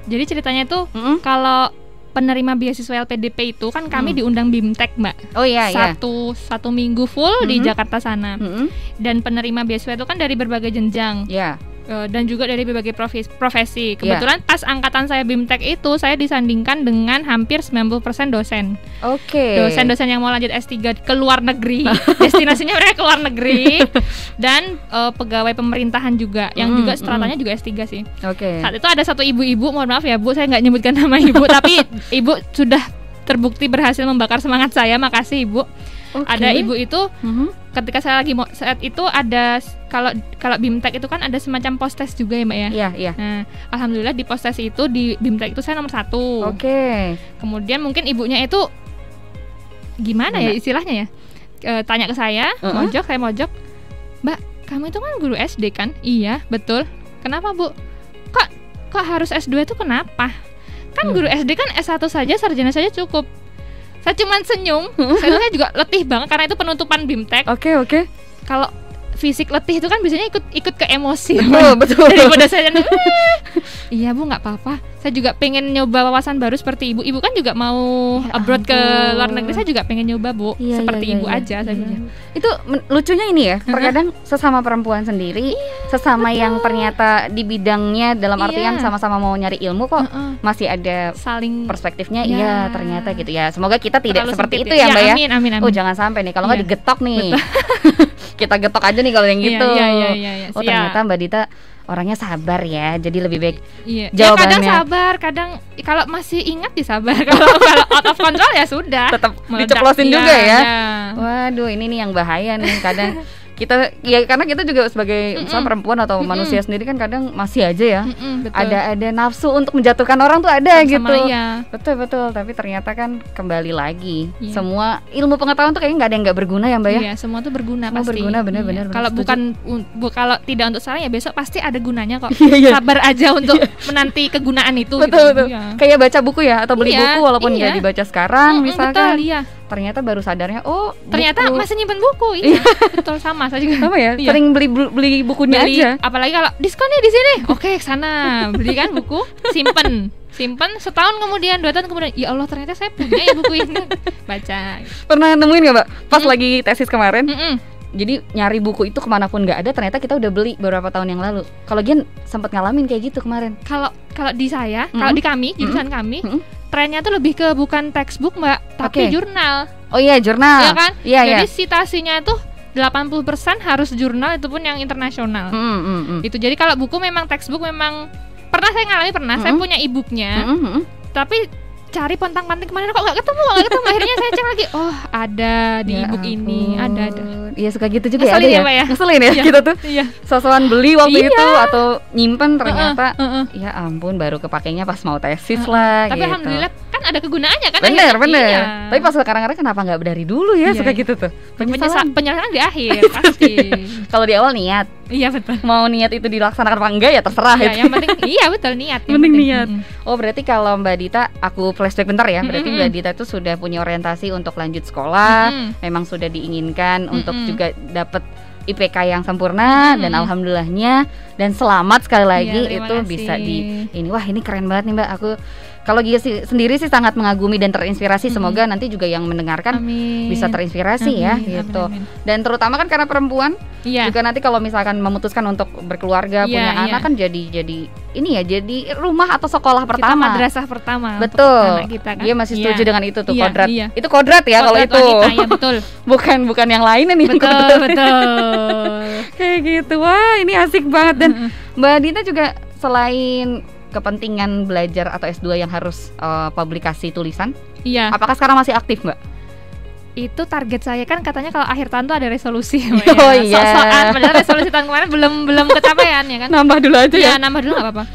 Jadi ceritanya tuh kalau penerima beasiswa LPDP itu kan kami diundang BIMTEK, Mbak. Oh iya. Satu minggu full di Jakarta sana. Dan penerima beasiswa itu kan dari berbagai jenjang. Iya. Dan juga dari berbagai profesi. Kebetulan pas angkatan saya BIMTEK itu saya disandingkan dengan hampir 90% dosen. Oke. Dosen-dosen yang mau lanjut S3 ke luar negeri. Destinasinya mereka ke luar negeri. Dan pegawai pemerintahan juga yang juga stratanya juga S3 sih. Oke. Saat itu ada satu ibu-ibu, mohon maaf ya Bu, saya nggak nyebutkan nama ibu, tapi ibu sudah terbukti berhasil membakar semangat saya. Makasih Ibu. Ada ibu itu ketika saya lagi saat itu ada kalau BIMTEK itu kan ada semacam post-test juga ya Mbak ya. Iya. Nah, alhamdulillah di post-test itu di BIMTEK itu saya nomor 1. Oke. Kemudian mungkin ibunya itu gimana ya istilahnya ya? Tanya ke saya, saya mojok. Mbak, kamu itu kan guru SD kan? Iya, betul. Kenapa Bu? Kok harus S2 itu kenapa? Kan guru SD kan S1 saja, sarjana saja cukup. Saya cuma senyum. Saya juga letih banget karena itu penutupan BIMTEK. Oke. Kalau fisik letih itu kan biasanya ikut ke emosi. Betul. Daripada saya iya Bu, nggak apa-apa. Saya juga pengen nyoba wawasan baru seperti Ibu. Ibu kan juga mau abroad ke luar negeri. Saya juga pengen nyoba Bu, seperti Ibu aja. Saya bilang. Itu lucunya ini ya. Terkadang sesama perempuan sendiri, sesama betul. Yang ternyata di bidangnya dalam artian sama-sama mau nyari ilmu kok masih ada saling perspektifnya. Iya ternyata gitu ya. Semoga kita tidak seperti itu ya Mbak ya. Amin. Oh jangan sampai nih. Kalau nggak digetok nih. Kita getok aja nih kalau yang gitu. Iya. Oh ternyata Mbak Dita orangnya sabar ya, jadi lebih baik jawabannya. Ya kadang sabar, kadang kalau masih ingat disabar. Kalau out of control ya sudah. Tetap diceplosin juga ya. Waduh, ini nih yang bahaya nih kadang. Kita ya karena kita juga sebagai perempuan atau manusia sendiri kan kadang masih aja ya ada nafsu untuk menjatuhkan orang tuh ada gitu. Iya. Betul tapi ternyata kan kembali lagi semua ilmu pengetahuan tuh kayaknya nggak ada yang nggak berguna ya Mbak ya. Iya, semua tuh berguna pasti. Berguna benar-benar. Kalau kalau tidak untuk sekarang ya besok pasti ada gunanya kok. Sabar aja untuk menanti kegunaan itu. Betul. Kayak baca buku ya atau beli buku walaupun nggak dibaca sekarang misalkan. Betul, ternyata baru sadarnya ternyata masih nyimpen buku. Iya. Betul sama saya juga. Sama ya? Sering beli bukunya aja. Apalagi kalau diskonnya di sini. Oke, sana. Beli kan buku, simpen setahun kemudian, 2 tahun kemudian, ya Allah ternyata saya punya ya buku ini. Baca. Pernah nemuin nggak Mbak? Pas lagi tesis kemarin. Jadi nyari buku itu kemanapun nggak ada, ternyata kita udah beli beberapa tahun yang lalu. Kalau Gian sempat ngalamin kayak gitu kemarin? Kalau di saya, kalau di kami, jurusan kami, trennya tuh lebih ke bukan textbook Mbak, tapi jurnal. Oh iya, jurnal. Iya kan? Iya. Jadi citasinya itu 80% harus jurnal, itu pun yang internasional. Itu jadi kalau buku memang textbook memang pernah saya ngalami, saya punya e-booknya. Tapi cari pontang-panting kemana kok nggak ketemu. Akhirnya saya cek lagi, ada di e-book ini, ada. Iya suka gitu juga ya, ada ya. Ngeselin ya kita tuh. Iya. Sosokan beli waktu itu atau nyimpen ternyata ya ampun baru kepakainya pas mau tesis lah. Tapi gitu. Alhamdulillah kan kan ada kegunaannya kan. Bener. Iya. Tapi pas sekarang kenapa nggak dari dulu ya, suka gitu tuh. Penyesalan di akhir pasti. Kalau di awal niat. Iya betul. Mau niat itu dilaksanakan apa enggak ya terserah ya, itu. Yang penting iya betul niat. Penting niat. Oh berarti kalau Mbak Dita, aku flashback bentar ya. Berarti Mbak Dita itu sudah punya orientasi untuk lanjut sekolah, memang sudah diinginkan untuk juga dapat IPK yang sempurna dan alhamdulillahnya dan selamat sekali lagi itu kasih. Bisa di ini. Wah ini keren banget nih Mbak. Aku kalau Gia sendiri sih sangat mengagumi dan terinspirasi. Semoga nanti juga yang mendengarkan bisa terinspirasi ya gitu. Dan terutama kan karena perempuan juga nanti kalau misalkan memutuskan untuk berkeluarga punya anak kan jadi ini ya, jadi rumah atau sekolah pertama. Kita madrasah pertama. Betul. Kita, kan? Dia masih setuju dengan itu tuh kodrat. Itu kodrat ya kalau itu. Wanita, ya betul. bukan yang lainnya nih. Betul. Kayak gitu. Wah ini asik banget. Dan Mbak Dita juga selain kepentingan belajar atau S2 yang harus publikasi tulisan, apakah sekarang masih aktif Mbak? Itu target saya kan katanya kalau akhir tahun tuh ada resolusi. Oh iya. So-soan, padahal resolusi tahun kemarin belum kecapaian ya kan. Nambah dulu aja ya. Nambah dulu nggak apa-apa.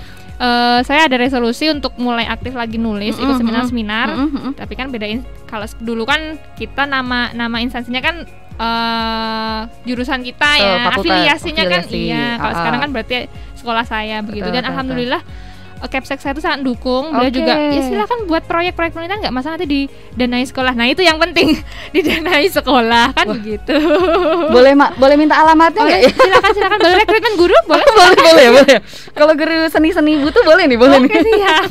Saya ada resolusi untuk mulai aktif lagi nulis, ikut seminar-seminar. Tapi kan bedain kalau dulu kan kita nama instansinya kan jurusan kita ya, afiliasinya kan iya. Kalau sekarang kan berarti sekolah saya begitu. Dan alhamdulillah Kepsek saya itu sangat dukung. Beliau juga ya silakan buat proyek-proyek penelitian, nggak masalah, nanti didanai sekolah. Nah itu yang penting, didanai sekolah kan. Begitu. Boleh minta alamatnya nggak? Silakan boleh rekrutmen guru boleh. boleh. Kalau guru seni butuh boleh nih. Siap.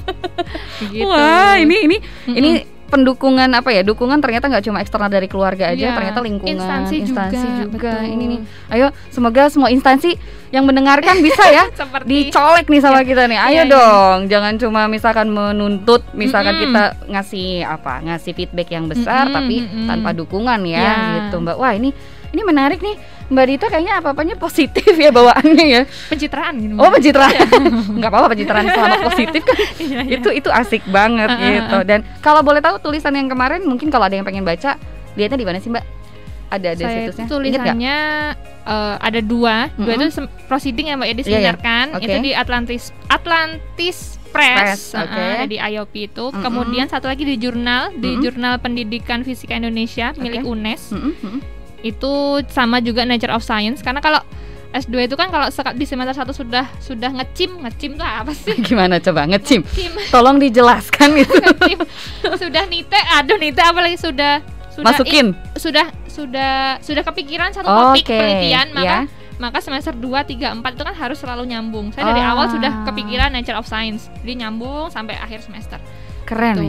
Gitu. Wah ini pendukungan dukungan ternyata nggak cuma eksternal dari keluarga aja, ternyata lingkungan, instansi juga. Ini nih, ayo semoga semua instansi yang mendengarkan bisa ya dicolek nih sama kita nih. Ayo dong, jangan cuma misalkan menuntut, misalkan kita ngasih feedback yang besar tapi tanpa dukungan ya gitu Mbak. Wah ini menarik nih Mbak Dita, kayaknya apa-apanya positif ya bawaannya ya. Pencitraan gitu. Oh pencitraan, nggak apa-apa pencitraan selama positif kan. Itu asik banget gitu. Dan kalau boleh tahu tulisan yang kemarin, mungkin kalau ada yang pengen baca, lihatnya di mana sih Mbak? Ada situsnya? Tulisannya ada dua itu proceeding yang Mbak Edi seminarkan. Itu di Atlantis Press. Ada di IOP itu. Kemudian satu lagi di jurnal Pendidikan Fisika Indonesia milik UNES. Itu sama juga Nature of Science. Karena kalau S2 itu kan kalau di semester 1 sudah ngecim tuh apa sih? Gimana coba ngecim? Tolong dijelaskan itu. Sudah nite apalagi sudah masukin. Sudah kepikiran satu topik penelitian, maka semester 2, 3, 4 itu kan harus selalu nyambung. Saya dari awal sudah kepikiran Nature of Science. Jadi nyambung sampai akhir semester. Keren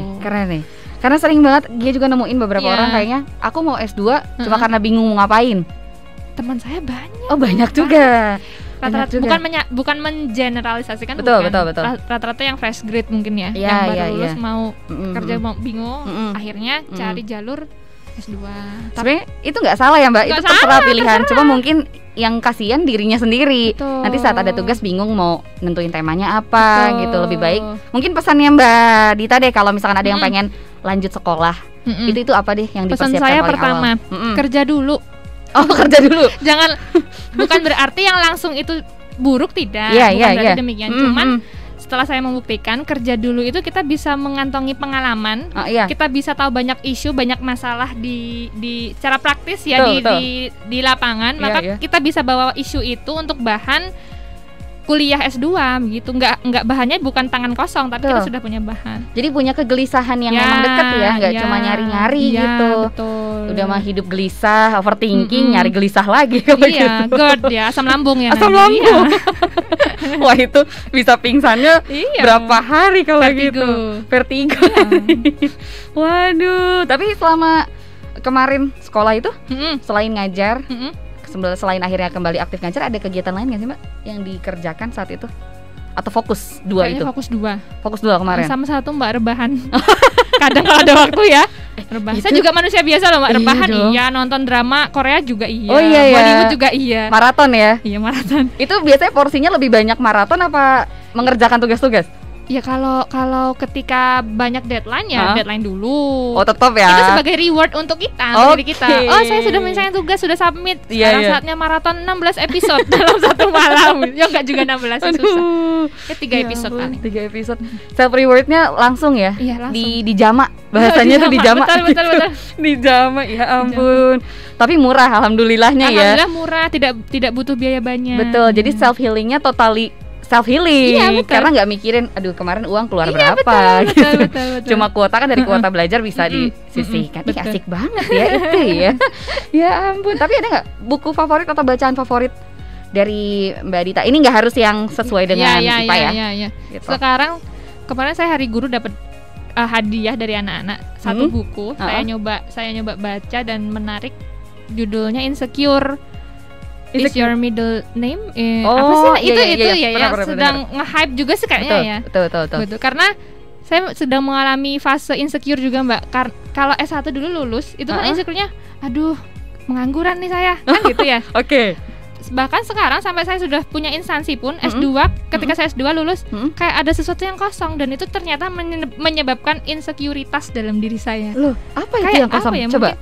nih. Karena sering banget dia juga nemuin beberapa orang kayaknya aku mau S2 cuma karena bingung mau ngapain. Teman saya banyak. Oh, banyak juga. Rata-rata bukan mengeneralisasikan, betul. Rata-rata yang fresh grade mungkin ya, yang baru lulus mau kerja mau bingung, akhirnya cari jalur S2. Tapi itu nggak salah ya Mbak, itu terserah pilihan. Cuma mungkin yang kasihan dirinya sendiri. Betul. Nanti saat ada tugas bingung mau nentuin temanya apa. Betul. Gitu. Lebih baik mungkin pesannya Mbak Dita deh, kalau misalkan ada yang pengen lanjut sekolah, itu apa deh yang dipersiapkan? Pesan saya pertama, kerja dulu. Oh, kerja dulu. Jangan, bukan berarti yang langsung itu buruk, tidak. Bukan berarti demikian. Cuman setelah saya membuktikan kerja dulu itu kita bisa mengantongi pengalaman, kita bisa tahu banyak isu, banyak masalah di secara praktis ya, di lapangan, maka kita bisa bawa isu itu untuk bahan kuliah S2 gitu. Enggak bahannya bukan tangan kosong, tapi kita sudah punya bahan. Jadi punya kegelisahan yang memang dekat ya, enggak cuma nyari-nyari gitu. Betul. Udah mah hidup gelisah, overthinking, nyari gelisah lagi gitu. GERD ya, asam lambung ya. Asam lambung. Wah, itu bisa pingsannya berapa hari kalau gitu. Vertigo. Waduh, tapi selama kemarin sekolah itu selain ngajar, selain akhirnya kembali aktif ngajar, ada kegiatan lain nggak sih Mbak yang dikerjakan saat itu? Atau fokus dua? Kayaknya itu? Fokus dua kemarin. Sama satu Mbak rebahan. Kadang kalau ada waktu ya. Rebahan. Saya juga manusia biasa loh Mbak, rebahan iya, nonton drama Korea juga iya. Oh iya. Bollywood juga iya. Maraton ya? Iya maraton. Itu biasanya porsinya lebih banyak maraton apa mengerjakan tugas-tugas? Ya kalau ketika banyak deadline ya deadline dulu. Oh tetap ya. Itu sebagai reward untuk kita, untuk diri kita. Oh saya sudah menyelesaikan tugas, sudah submit. Sekarang saatnya maraton 16 episode dalam satu malam. Ya enggak juga 16 susah. Ya 3 episode paling. 3 episode. Self rewardnya langsung ya? Iya langsung. Di jama. Bahasanya tuh di jama. Betul. Di jama, ya ampun. Tapi murah alhamdulillahnya ya. Alhamdulillah murah, tidak butuh biaya banyak. Betul. Jadi self healingnya totally self healing, karena nggak mikirin, aduh kemarin uang keluar berapa, betul. Cuma kuota kan dari kuota belajar bisa disisihkan. Asik banget ya itu ya. Ya ampun. Tapi ada nggak buku favorit atau bacaan favorit dari Mbak Dita? Ini nggak harus yang sesuai dengan IPA ya. Gitu. Sekarang kemarin saya hari guru dapat hadiah dari anak-anak satu buku. Saya nyoba baca dan menarik. Judulnya Insecure. Is your middle name? Apa sih? Itu ya. Sedang nge-hype juga sih kayaknya ya. Betul. Karena saya sedang mengalami fase insecure juga Mbak. Kalau S1 dulu lulus, itu kan insecure-nya, aduh pengangguran nih saya, kan gitu ya. Oke. Bahkan sekarang sampai saya sudah punya instansi pun S2, ketika saya S2 lulus, kayak ada sesuatu yang kosong dan itu ternyata menyebabkan insekuritas dalam diri saya. Loh, apa itu yang kosong? Coba.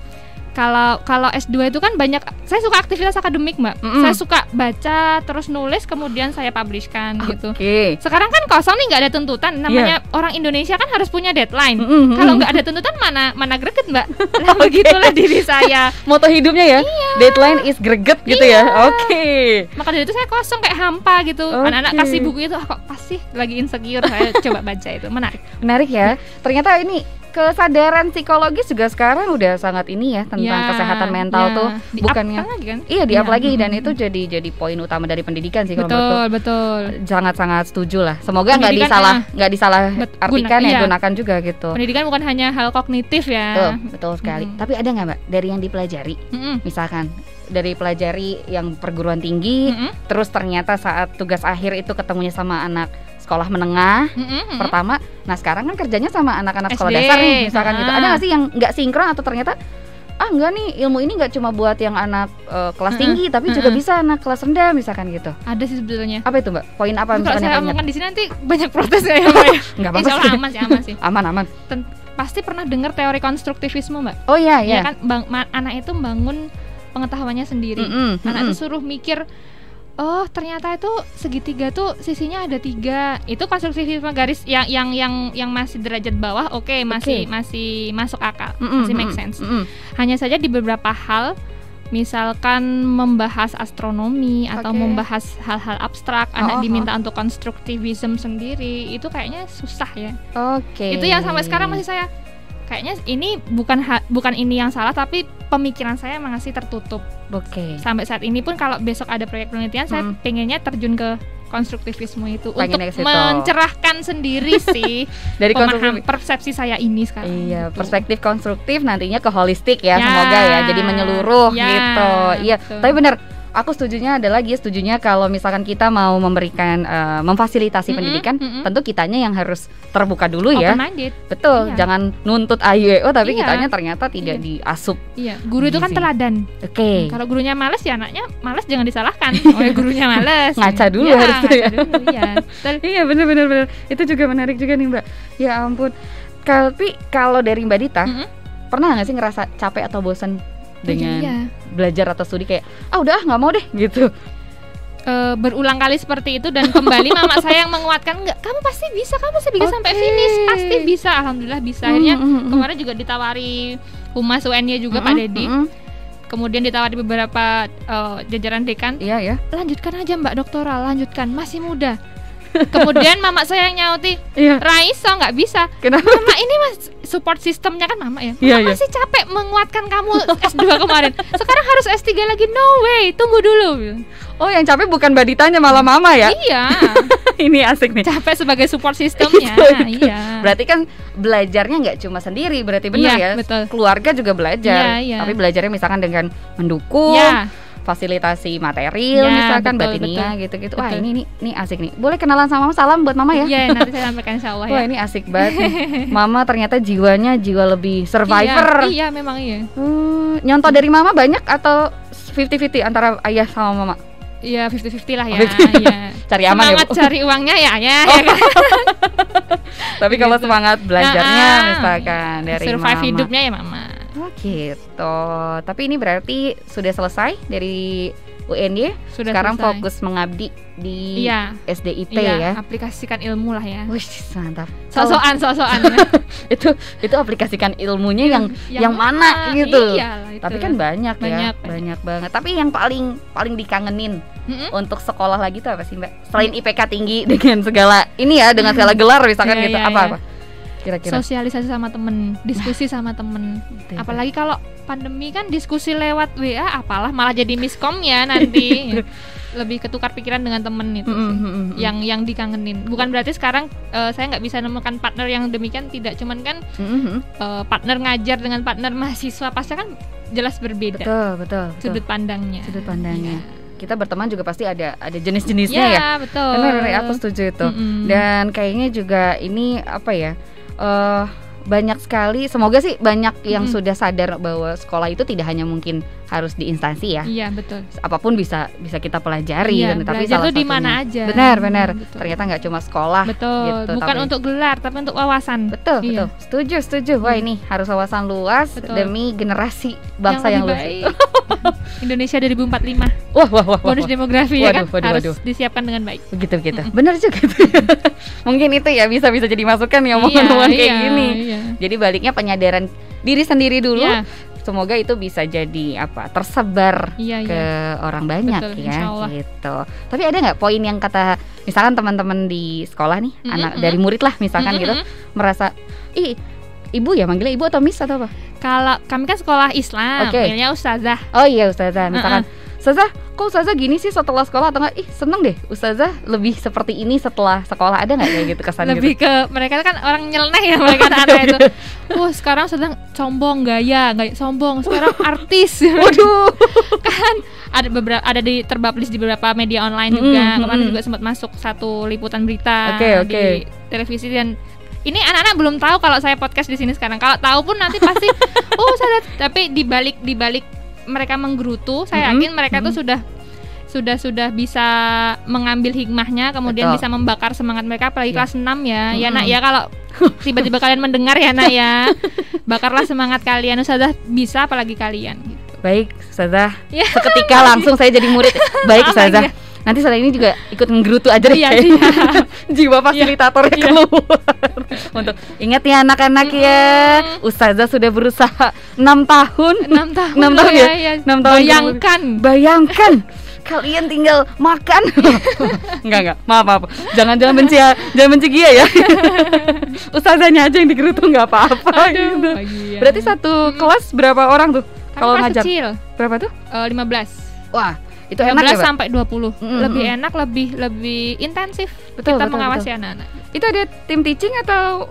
Kalau S2 itu kan banyak, saya suka aktivitas akademik Mbak. Saya suka baca, terus nulis, kemudian saya publishkan gitu. Sekarang kan kosong nih, nggak ada tuntutan. Namanya orang Indonesia kan harus punya deadline. Kalau nggak ada tuntutan mana greget Mbak. Nah begitulah diri saya. Moto hidupnya ya, deadline is greget gitu ya. Maka dari itu saya kosong kayak hampa gitu. Anak-anak kasih buku itu, kok pasti lagi insecure. Saya coba baca itu, menarik ya. Ternyata ini kesadaran psikologis juga sekarang udah sangat ini ya tentang kesehatan mental tuh, bukannya kan? Di-up lagi dan itu jadi poin utama dari pendidikan sih kalau menurutku. Betul. Sangat setuju lah. Semoga nggak disalah artikan gunakan juga gitu. Pendidikan bukan hanya hal kognitif ya. Betul sekali. Tapi ada nggak Mbak dari yang dipelajari? Misalkan dari pelajari yang perguruan tinggi, terus ternyata saat tugas akhir itu ketemunya sama anak sekolah menengah pertama. Nah sekarang kan kerjanya sama anak-anak sekolah dasar nih, misalkan gitu. Ada nggak sih yang nggak sinkron atau ternyata enggak nih, ilmu ini nggak cuma buat yang anak kelas tinggi, tapi juga bisa anak kelas rendah misalkan gitu? Ada sih sebetulnya. Apa itu Mbak? Poin apa misalnya? Kalau saya omongkan di sini nanti banyak protes ya Mbak ya. Nggak apa-apa. Insya Allah aman sih. Aman. Pasti pernah dengar teori konstruktivisme Mbak? Oh iya. Ya kan anak itu membangun pengetahuannya sendiri. Anak itu suruh mikir, oh ternyata itu segitiga tuh sisinya ada 3. Itu konstruktivisme garis yang masih derajat bawah. Masih masuk akal, masih make sense. Hanya saja di beberapa hal, misalkan membahas astronomi atau membahas hal-hal abstrak, anak diminta untuk konstruktivisme sendiri, itu kayaknya susah ya. Itu yang sampai sekarang masih saya kayaknya ini bukan ini yang salah, tapi pemikiran saya masih tertutup. Sampai saat ini pun kalau besok ada proyek penelitian, saya pengennya terjun ke konstruktivisme itu untuk mencerahkan sendiri sih dari persepsi saya ini sekarang. Iya, gitu. Perspektif konstruktif nantinya ke holistik ya, semoga ya, jadi menyeluruh gitu. Iya, tapi benar. Aku setujunya kalau misalkan kita mau memberikan memfasilitasi pendidikan, tentu kitanya yang harus terbuka dulu ya. Open-minded. Betul, jangan nuntut AYO tapi kitanya ternyata tidak diasup. Iya, guru itu kan teladan. Kalau gurunya malas ya anaknya malas, jangan disalahkan. Gurunya malas. Ngaca dulu harus ya. Iya, benar. Itu juga menarik juga nih Mbak. Ya ampun. Tapi kalau dari Mbak Dita, pernah nggak sih ngerasa capek atau bosan dengan belajar atau studi kayak udah nggak mau deh gitu? Berulang kali seperti itu dan kembali mama saya yang menguatkan, enggak, kamu pasti bisa sampai finish, pasti bisa. Alhamdulillah bisa. Akhirnya kemarin juga ditawari Humas UN-nya juga Pak Dedi. Kemudian ditawari beberapa jajaran dekan. Lanjutkan aja Mbak doktoral, lanjutkan, masih muda. Kemudian mama saya yang nyauti, Raisa nggak bisa. Kenapa? Mama ini support sistemnya kan mama ya. Mama masih capek menguatkan kamu S2 kemarin. Sekarang harus S3 lagi. No way, tunggu dulu. Oh, yang capek bukan Mbak Ditanya, malah mama ya? Iya. Ini asik nih. Capek sebagai support sistemnya. Iya. Berarti kan belajarnya nggak cuma sendiri, berarti benar ya? Betul. Keluarga juga belajar. Tapi belajarnya misalkan dengan mendukung. Fasilitasi material misalkan batinia gitu-gitu. Wah, ini asik nih. Boleh kenalan sama Mama, salam buat Mama ya. Iya, nanti saya sampaikan insyaallah ya. Wah, ini asik banget nih. Mama ternyata jiwanya jiwa lebih survivor. Iya, memang iya. Nyontoh dari Mama banyak atau 50-50 antara ayah sama Mama? Ya 50-50 lah ya. Ya. Cari aman semangat ya, Bu? cari uangnya ya kan. Tapi kalau Gitu. semangat belajarnya misalkan dari survive mama. hidupnya ya mama. Oh gitu. Tapi ini berarti sudah selesai dari UNY. Sudah Sekarang selesai. fokus mengabdi di Iya. SDIP Iya, ya. aplikasikan ilmu lah ya. Wih, mantap. Sosokan. Itu aplikasikan ilmunya yang mana mana? gitu. Iyalah, itu. Tapi kan banyak Banyak. banget. Tapi yang paling dikangenin untuk sekolah lagi tuh apa sih, Mbak? Selain IPK tinggi dengan segala gelar misalkan Iya, gitu. iya, Apa? Kira-kira. Sosialisasi sama temen, diskusi sama temen. Betul. Apalagi kalau pandemi kan diskusi lewat WA, apalah malah jadi miskom ya nanti. Lebih ketukar pikiran dengan temen itu sih. Yang dikangenin. Bukan berarti sekarang saya nggak bisa nemukan partner yang demikian, tidak. Cuman kan partner ngajar dengan partner mahasiswa pasti kan jelas berbeda. Betul. Sudut pandangnya. Iya. Kita berteman juga pasti ada jenis-jenisnya Ya, ya. betul. Benar, aku setuju itu. Dan kayaknya juga ini apa ya? Banyak sekali, semoga sih banyak yang sudah sadar bahwa sekolah itu tidak hanya mungkin harus di instansi ya. Iya, betul. Apapun bisa kita pelajari, Iya, tapi belajar salah tuh di satunya. mana aja. Benar. Betul. Ternyata nggak cuma sekolah. Betul. Gitu, Bukan tapi- untuk gelar, tapi untuk wawasan. Betul. Iya. Setuju. Wah, ini harus wawasan luas Betul. demi generasi bangsa yang lebih luas. baik. Indonesia 2045. Wah. Bonus demografi ya kan Waduh. harus disiapkan dengan baik. Begitu. Benar juga. Mungkin itu ya bisa jadi masukan ya omongan kayak gini. Iya. Jadi baliknya penyadaran diri sendiri dulu. Iya. Semoga itu bisa jadi tersebar Iya, ke orang banyak. Betul, ya insya Allah. gitu. Tapi ada nggak poin yang kata misalkan teman-teman di sekolah nih, anak dari murid lah misalkan gitu, merasa ibu ya, manggilnya ibu atau miss atau apa? Kalau kami kan sekolah Islam, Oke. manggilnya ustazah. Oh iya, ustazah. Misalkan ustazah, kok ustazah gini sih setelah sekolah, atau enggak, seneng deh ustazah lebih seperti ini setelah sekolah. Ada nggak kayak gitu kesan Lebih gitu? ke mereka kan orang nyeleneh ya, mereka anak itu. Sekarang sedang sombong, gaya sombong. Sekarang artis. Waduh. Kan ada terpublish di beberapa media online juga. Kemarin juga sempat masuk satu liputan berita di televisi, dan ini anak-anak belum tahu kalau saya podcast di sini sekarang. Kalau tahu pun nanti pasti tapi di balik mereka menggerutu, saya yakin mereka tuh sudah bisa mengambil hikmahnya, kemudian bisa membakar semangat mereka, apalagi kelas 6 ya. Ya Nak ya, kalau tiba-tiba kalian mendengar ya Nak ya, bakarlah semangat kalian. Ustazah bisa, apalagi kalian gitu. Baik, ustazah. Seketika langsung saya jadi murid. Baik, ustazah. Nanti setelah ini juga ikut menggerutu aja deh. Jiwa fasilitatornya keluar. Untuk ingat ya anak-anak ya, ustazah sudah berusaha 6 tahun. 6 tahun ya. 6 tahun. Bayangkan kalian tinggal makan. Enggak. Maaf. Jangan benci Gia ya. Ustazahnya aja yang digerutu enggak apa-apa gitu. Berarti satu kelas berapa orang tuh? Kalau ngajar kecil. Berapa tuh? 15. Wah, itu 15 enak ya, Pak? sampai 20. Lebih enak, lebih intensif. Kita mengawasi anak-anak. Itu ada tim teaching atau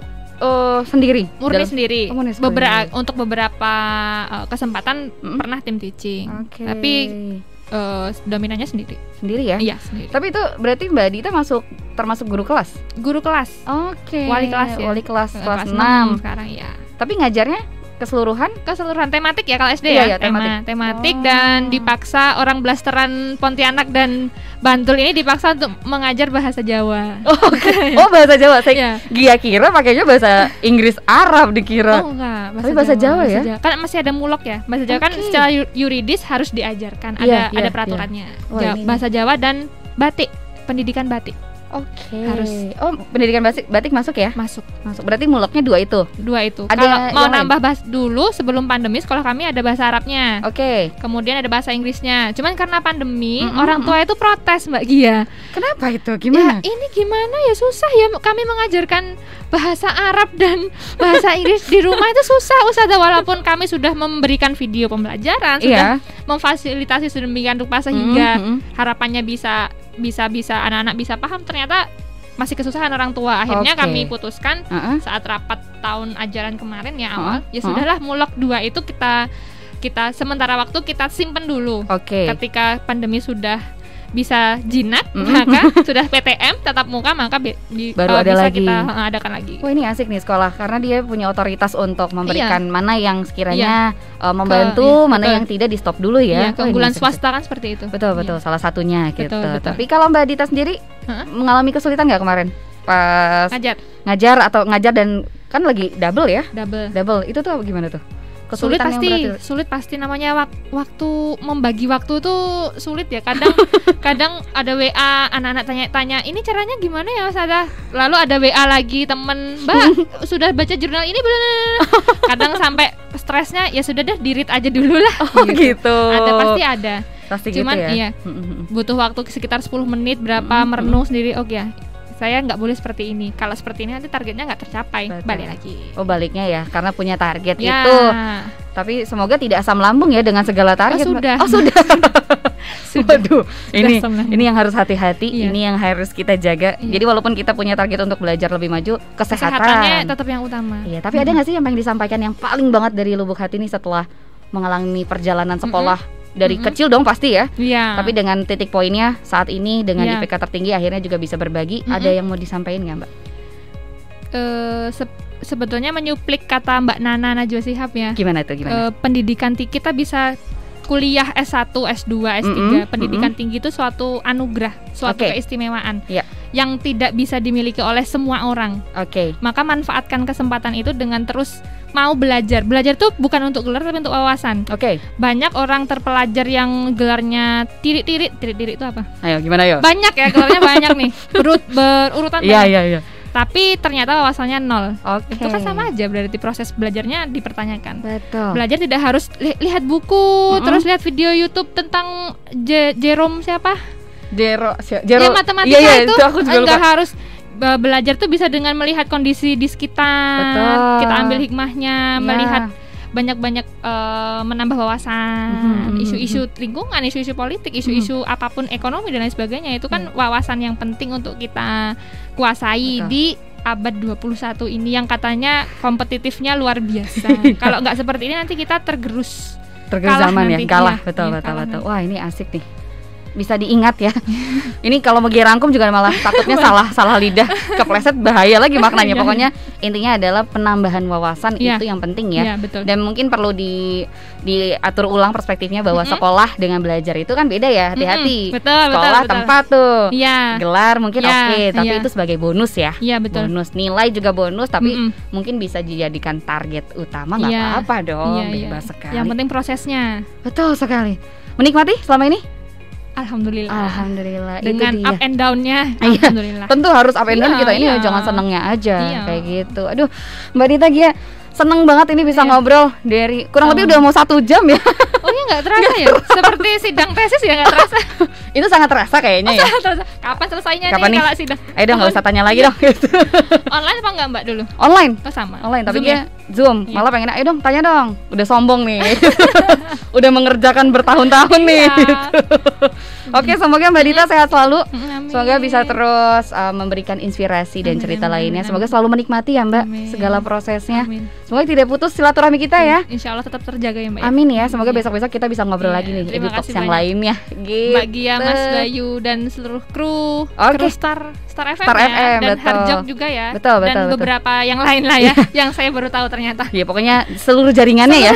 sendiri? Murni sendiri. Untuk beberapa kesempatan pernah tim teaching. Tapi dominannya sendiri ya? Iya, sendiri. Tapi itu berarti Mbak Dita termasuk guru kelas? Guru kelas. Oke. Wali kelas ya. Wali kelas 6 sekarang ya. Tapi ngajarnya keseluruhan tematik ya kalau SD ya, tematik dan dipaksa orang blasteran Pontianak dan Bantul ini dipaksa untuk mengajar bahasa Jawa. Bahasa Jawa. Gia kira pakainya bahasa Inggris Arab dikira. Enggak, bahasa Jawa ya. Kan masih ada mulok ya. Bahasa Jawa kan secara yuridis harus diajarkan, ada peraturannya. Bahasa Jawa dan batik, pendidikan batik. Harus. Pendidikan batik masuk ya? Masuk. Berarti muloknya 2 itu. Kalau mau nambah bahasa dulu sebelum pandemi sekolah kami ada bahasa Arabnya. Kemudian ada bahasa Inggrisnya. Cuman karena pandemi orang tua itu protes Mbak Gia. Kenapa itu? Gimana? Ya, ini gimana ya, susah ya kami mengajarkan bahasa Arab dan bahasa Inggris di rumah itu susah Ustazah, walaupun kami sudah memberikan video pembelajaran, sudah memfasilitasi sedemikian rupa sehingga harapannya bisa anak-anak bisa paham, ternyata masih kesusahan orang tua. Akhirnya kami putuskan saat rapat tahun ajaran kemarin ya awal, ya sudahlah mulok 2 itu kita sementara waktu kita simpen dulu. Ketika pandemi sudah bisa jinak, maka sudah PTM tatap muka, maka baru ada bisa lagi. Kita adakan lagi. Wah, ini asik nih sekolah karena dia punya otoritas untuk memberikan mana yang sekiranya membantu, mana yang tidak di stop dulu ya. Keunggulan swasta kan seperti itu. Betul, salah satunya gitu. Tapi kalau Mbak Dita sendiri mengalami kesulitan nggak kemarin pas ngajar atau ngajar dan kan lagi double ya? Double. Itu tuh gimana tuh? Sulit pasti namanya waktu membagi waktu tuh sulit ya. Kadang ada WA anak-anak tanya ini caranya gimana ya Ustazah, lalu ada WA lagi temen, Mbak sudah baca jurnal ini belum? Kadang sampai stresnya ya sudah deh di-read aja dulu lah. Gitu. Pasti ada. Cuman gitu ya? Iya butuh waktu sekitar 10 menit berapa merenung sendiri. Ya saya nggak boleh seperti ini. Kalau seperti ini nanti targetnya nggak tercapai. Betul. Balik lagi. Baliknya ya, karena punya target itu. Tapi semoga tidak asam lambung ya dengan segala target. Sudah. Waduh, ini yang harus hati-hati. Ini yang harus kita jaga. Jadi walaupun kita punya target untuk belajar lebih maju, kesehatannya tetap yang utama. Iya, tapi ada nggak sih yang pengen disampaikan yang paling banget dari lubuk hati nih setelah mengalami perjalanan sekolah? Dari kecil dong pasti ya. Tapi dengan titik poinnya saat ini dengan IPK tertinggi akhirnya juga bisa berbagi. Ada yang mau disampaikan nggak Mbak? Sebetulnya menyuplik kata Mbak Nana Najwa Shihab ya. Gimana tuh? Pendidikan tinggi, kita bisa kuliah S1, S2, S3. Pendidikan tinggi itu suatu anugerah, suatu keistimewaan yang tidak bisa dimiliki oleh semua orang. Maka manfaatkan kesempatan itu dengan terus mau belajar. Belajar tuh bukan untuk gelar tapi untuk wawasan. Banyak orang terpelajar yang gelarnya tirik-tirik itu apa? Ayo gimana yo? Banyak ya gelarnya banyak nih. Berurutan. Iya. Tapi ternyata wawasannya 0. Itu kan sama aja, berarti proses belajarnya dipertanyakan. Betul. Belajar tidak harus lihat buku, terus lihat video YouTube tentang Jerome siapa? Jero matematika itu enggak harus. Belajar tuh bisa dengan melihat kondisi di sekitar. Betul. Kita ambil hikmahnya, melihat banyak-banyak menambah wawasan, isu-isu lingkungan, isu-isu politik, isu-isu apapun ekonomi dan lain sebagainya. Itu kan wawasan yang penting untuk kita kuasai di abad 21 ini yang katanya kompetitifnya luar biasa. Kalau nggak seperti ini nanti kita tergerus zaman nanti. Kalah. Betul. Wah, ini asik nih. Bisa diingat ya. Ini kalau mau rangkum juga malah takutnya salah lidah, kepleset bahaya lagi maknanya. Pokoknya intinya adalah penambahan wawasan itu yang penting ya. Dan mungkin perlu diatur ulang perspektifnya bahwa sekolah dengan belajar itu kan beda ya. Hati-hati. Sekolah tempat tuh. Gelar mungkin tapi itu sebagai bonus ya. Bonus, nilai juga bonus, tapi mungkin bisa dijadikan target utama, nggak apa-apa dong. Bebas sekali. Yang penting prosesnya. Betul sekali. Menikmati selama ini? Alhamdulillah. Dengan up and down-nya. Alhamdulillah. Tentu harus up and down kita ini jangan senengnya aja kayak gitu. Aduh, Mbak Dita seneng banget ini bisa ngobrol dari kurang lebih udah mau 1 jam ya. Oh iya, nggak terasa ya? Seperti sidang tesis ya, nggak terasa. Itu sangat terasa kayaknya ya. Kapan selesainya nih kalau sidang? Ayo dong, nggak usah tanya lagi dong. Online apa enggak Mbak dulu? Online. Sama. Online, tapi dia Zoom. Malah pengen, ayo dong, tanya dong. Udah sombong nih. Udah mengerjakan bertahun-tahun nih. Oke, semoga Mbak Dita sehat selalu. Semoga bisa terus memberikan inspirasi dan cerita lainnya. Semoga selalu menikmati ya Mbak segala prosesnya. Semoga tidak putus silaturahmi kita ya. Insya Allah tetap terjaga ya Mbak. Amin ya. Semoga besok-besok kita bisa ngobrol lagi nih di talks yang lainnya. Gitu. Mbak Gia, Mas Bayu dan seluruh kru Star FM dan betul. Harjok juga ya. Betul. Dan beberapa yang lain lah ya yang saya baru tahu ternyata. Ya pokoknya seluruh jaringannya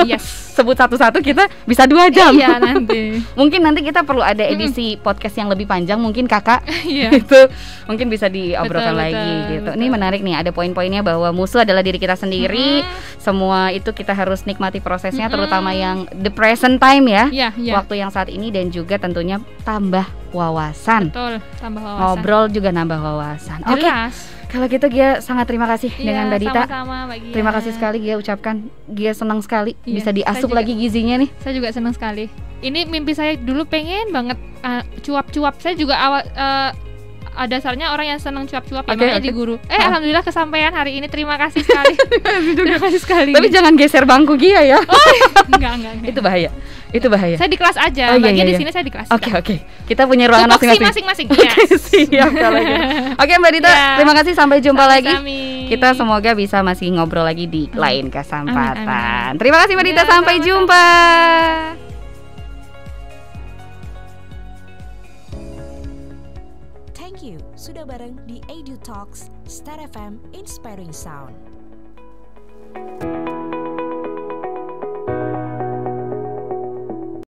yes. Sebut satu-satu kita bisa 2 jam. Iya nanti. Mungkin nanti kita perlu ada edisi podcast yang lebih panjang mungkin Kakak. Itu mungkin bisa diobrolkan lagi gitu. Ini menarik nih, ada poin-poinnya bahwa musuh adalah diri kita sendiri. Semua itu kita harus nikmati prosesnya, terutama yang the present time ya. Waktu yang saat ini, dan juga tentunya tambah wawasan. Betul, tambah wawasan. Ngobrol juga nambah wawasan. Oke. Kalau gitu Gia sangat terima kasih dengan Mbak Dita. Sama-sama Mbak Gia. Terima kasih sekali Gia ucapkan. Gia senang sekali bisa diasup lagi gizinya nih. Saya juga senang sekali. Ini mimpi saya dulu, pengen banget cuap-cuap. Saya juga dasarnya orang yang senang cuap-cuap ya, makanya di guru. Alhamdulillah kesampaian hari ini. Terima kasih sekali. Terima kasih sekali. Tapi jangan geser bangku Gia ya. Enggak. Itu bahaya. Saya di kelas aja. Mbak Gia di sini, saya di kelas. Oke. Kita punya ruangan masing-masing. Siap kalau gitu. Oke Mbak Dita, terima kasih, sampai jumpa lagi. Kita semoga bisa masih ngobrol lagi di lain kesempatan. Terima kasih Mbak Dita, sampai jumpa. Thank you sudah bareng di Edu Talks Star FM Inspiring Sound.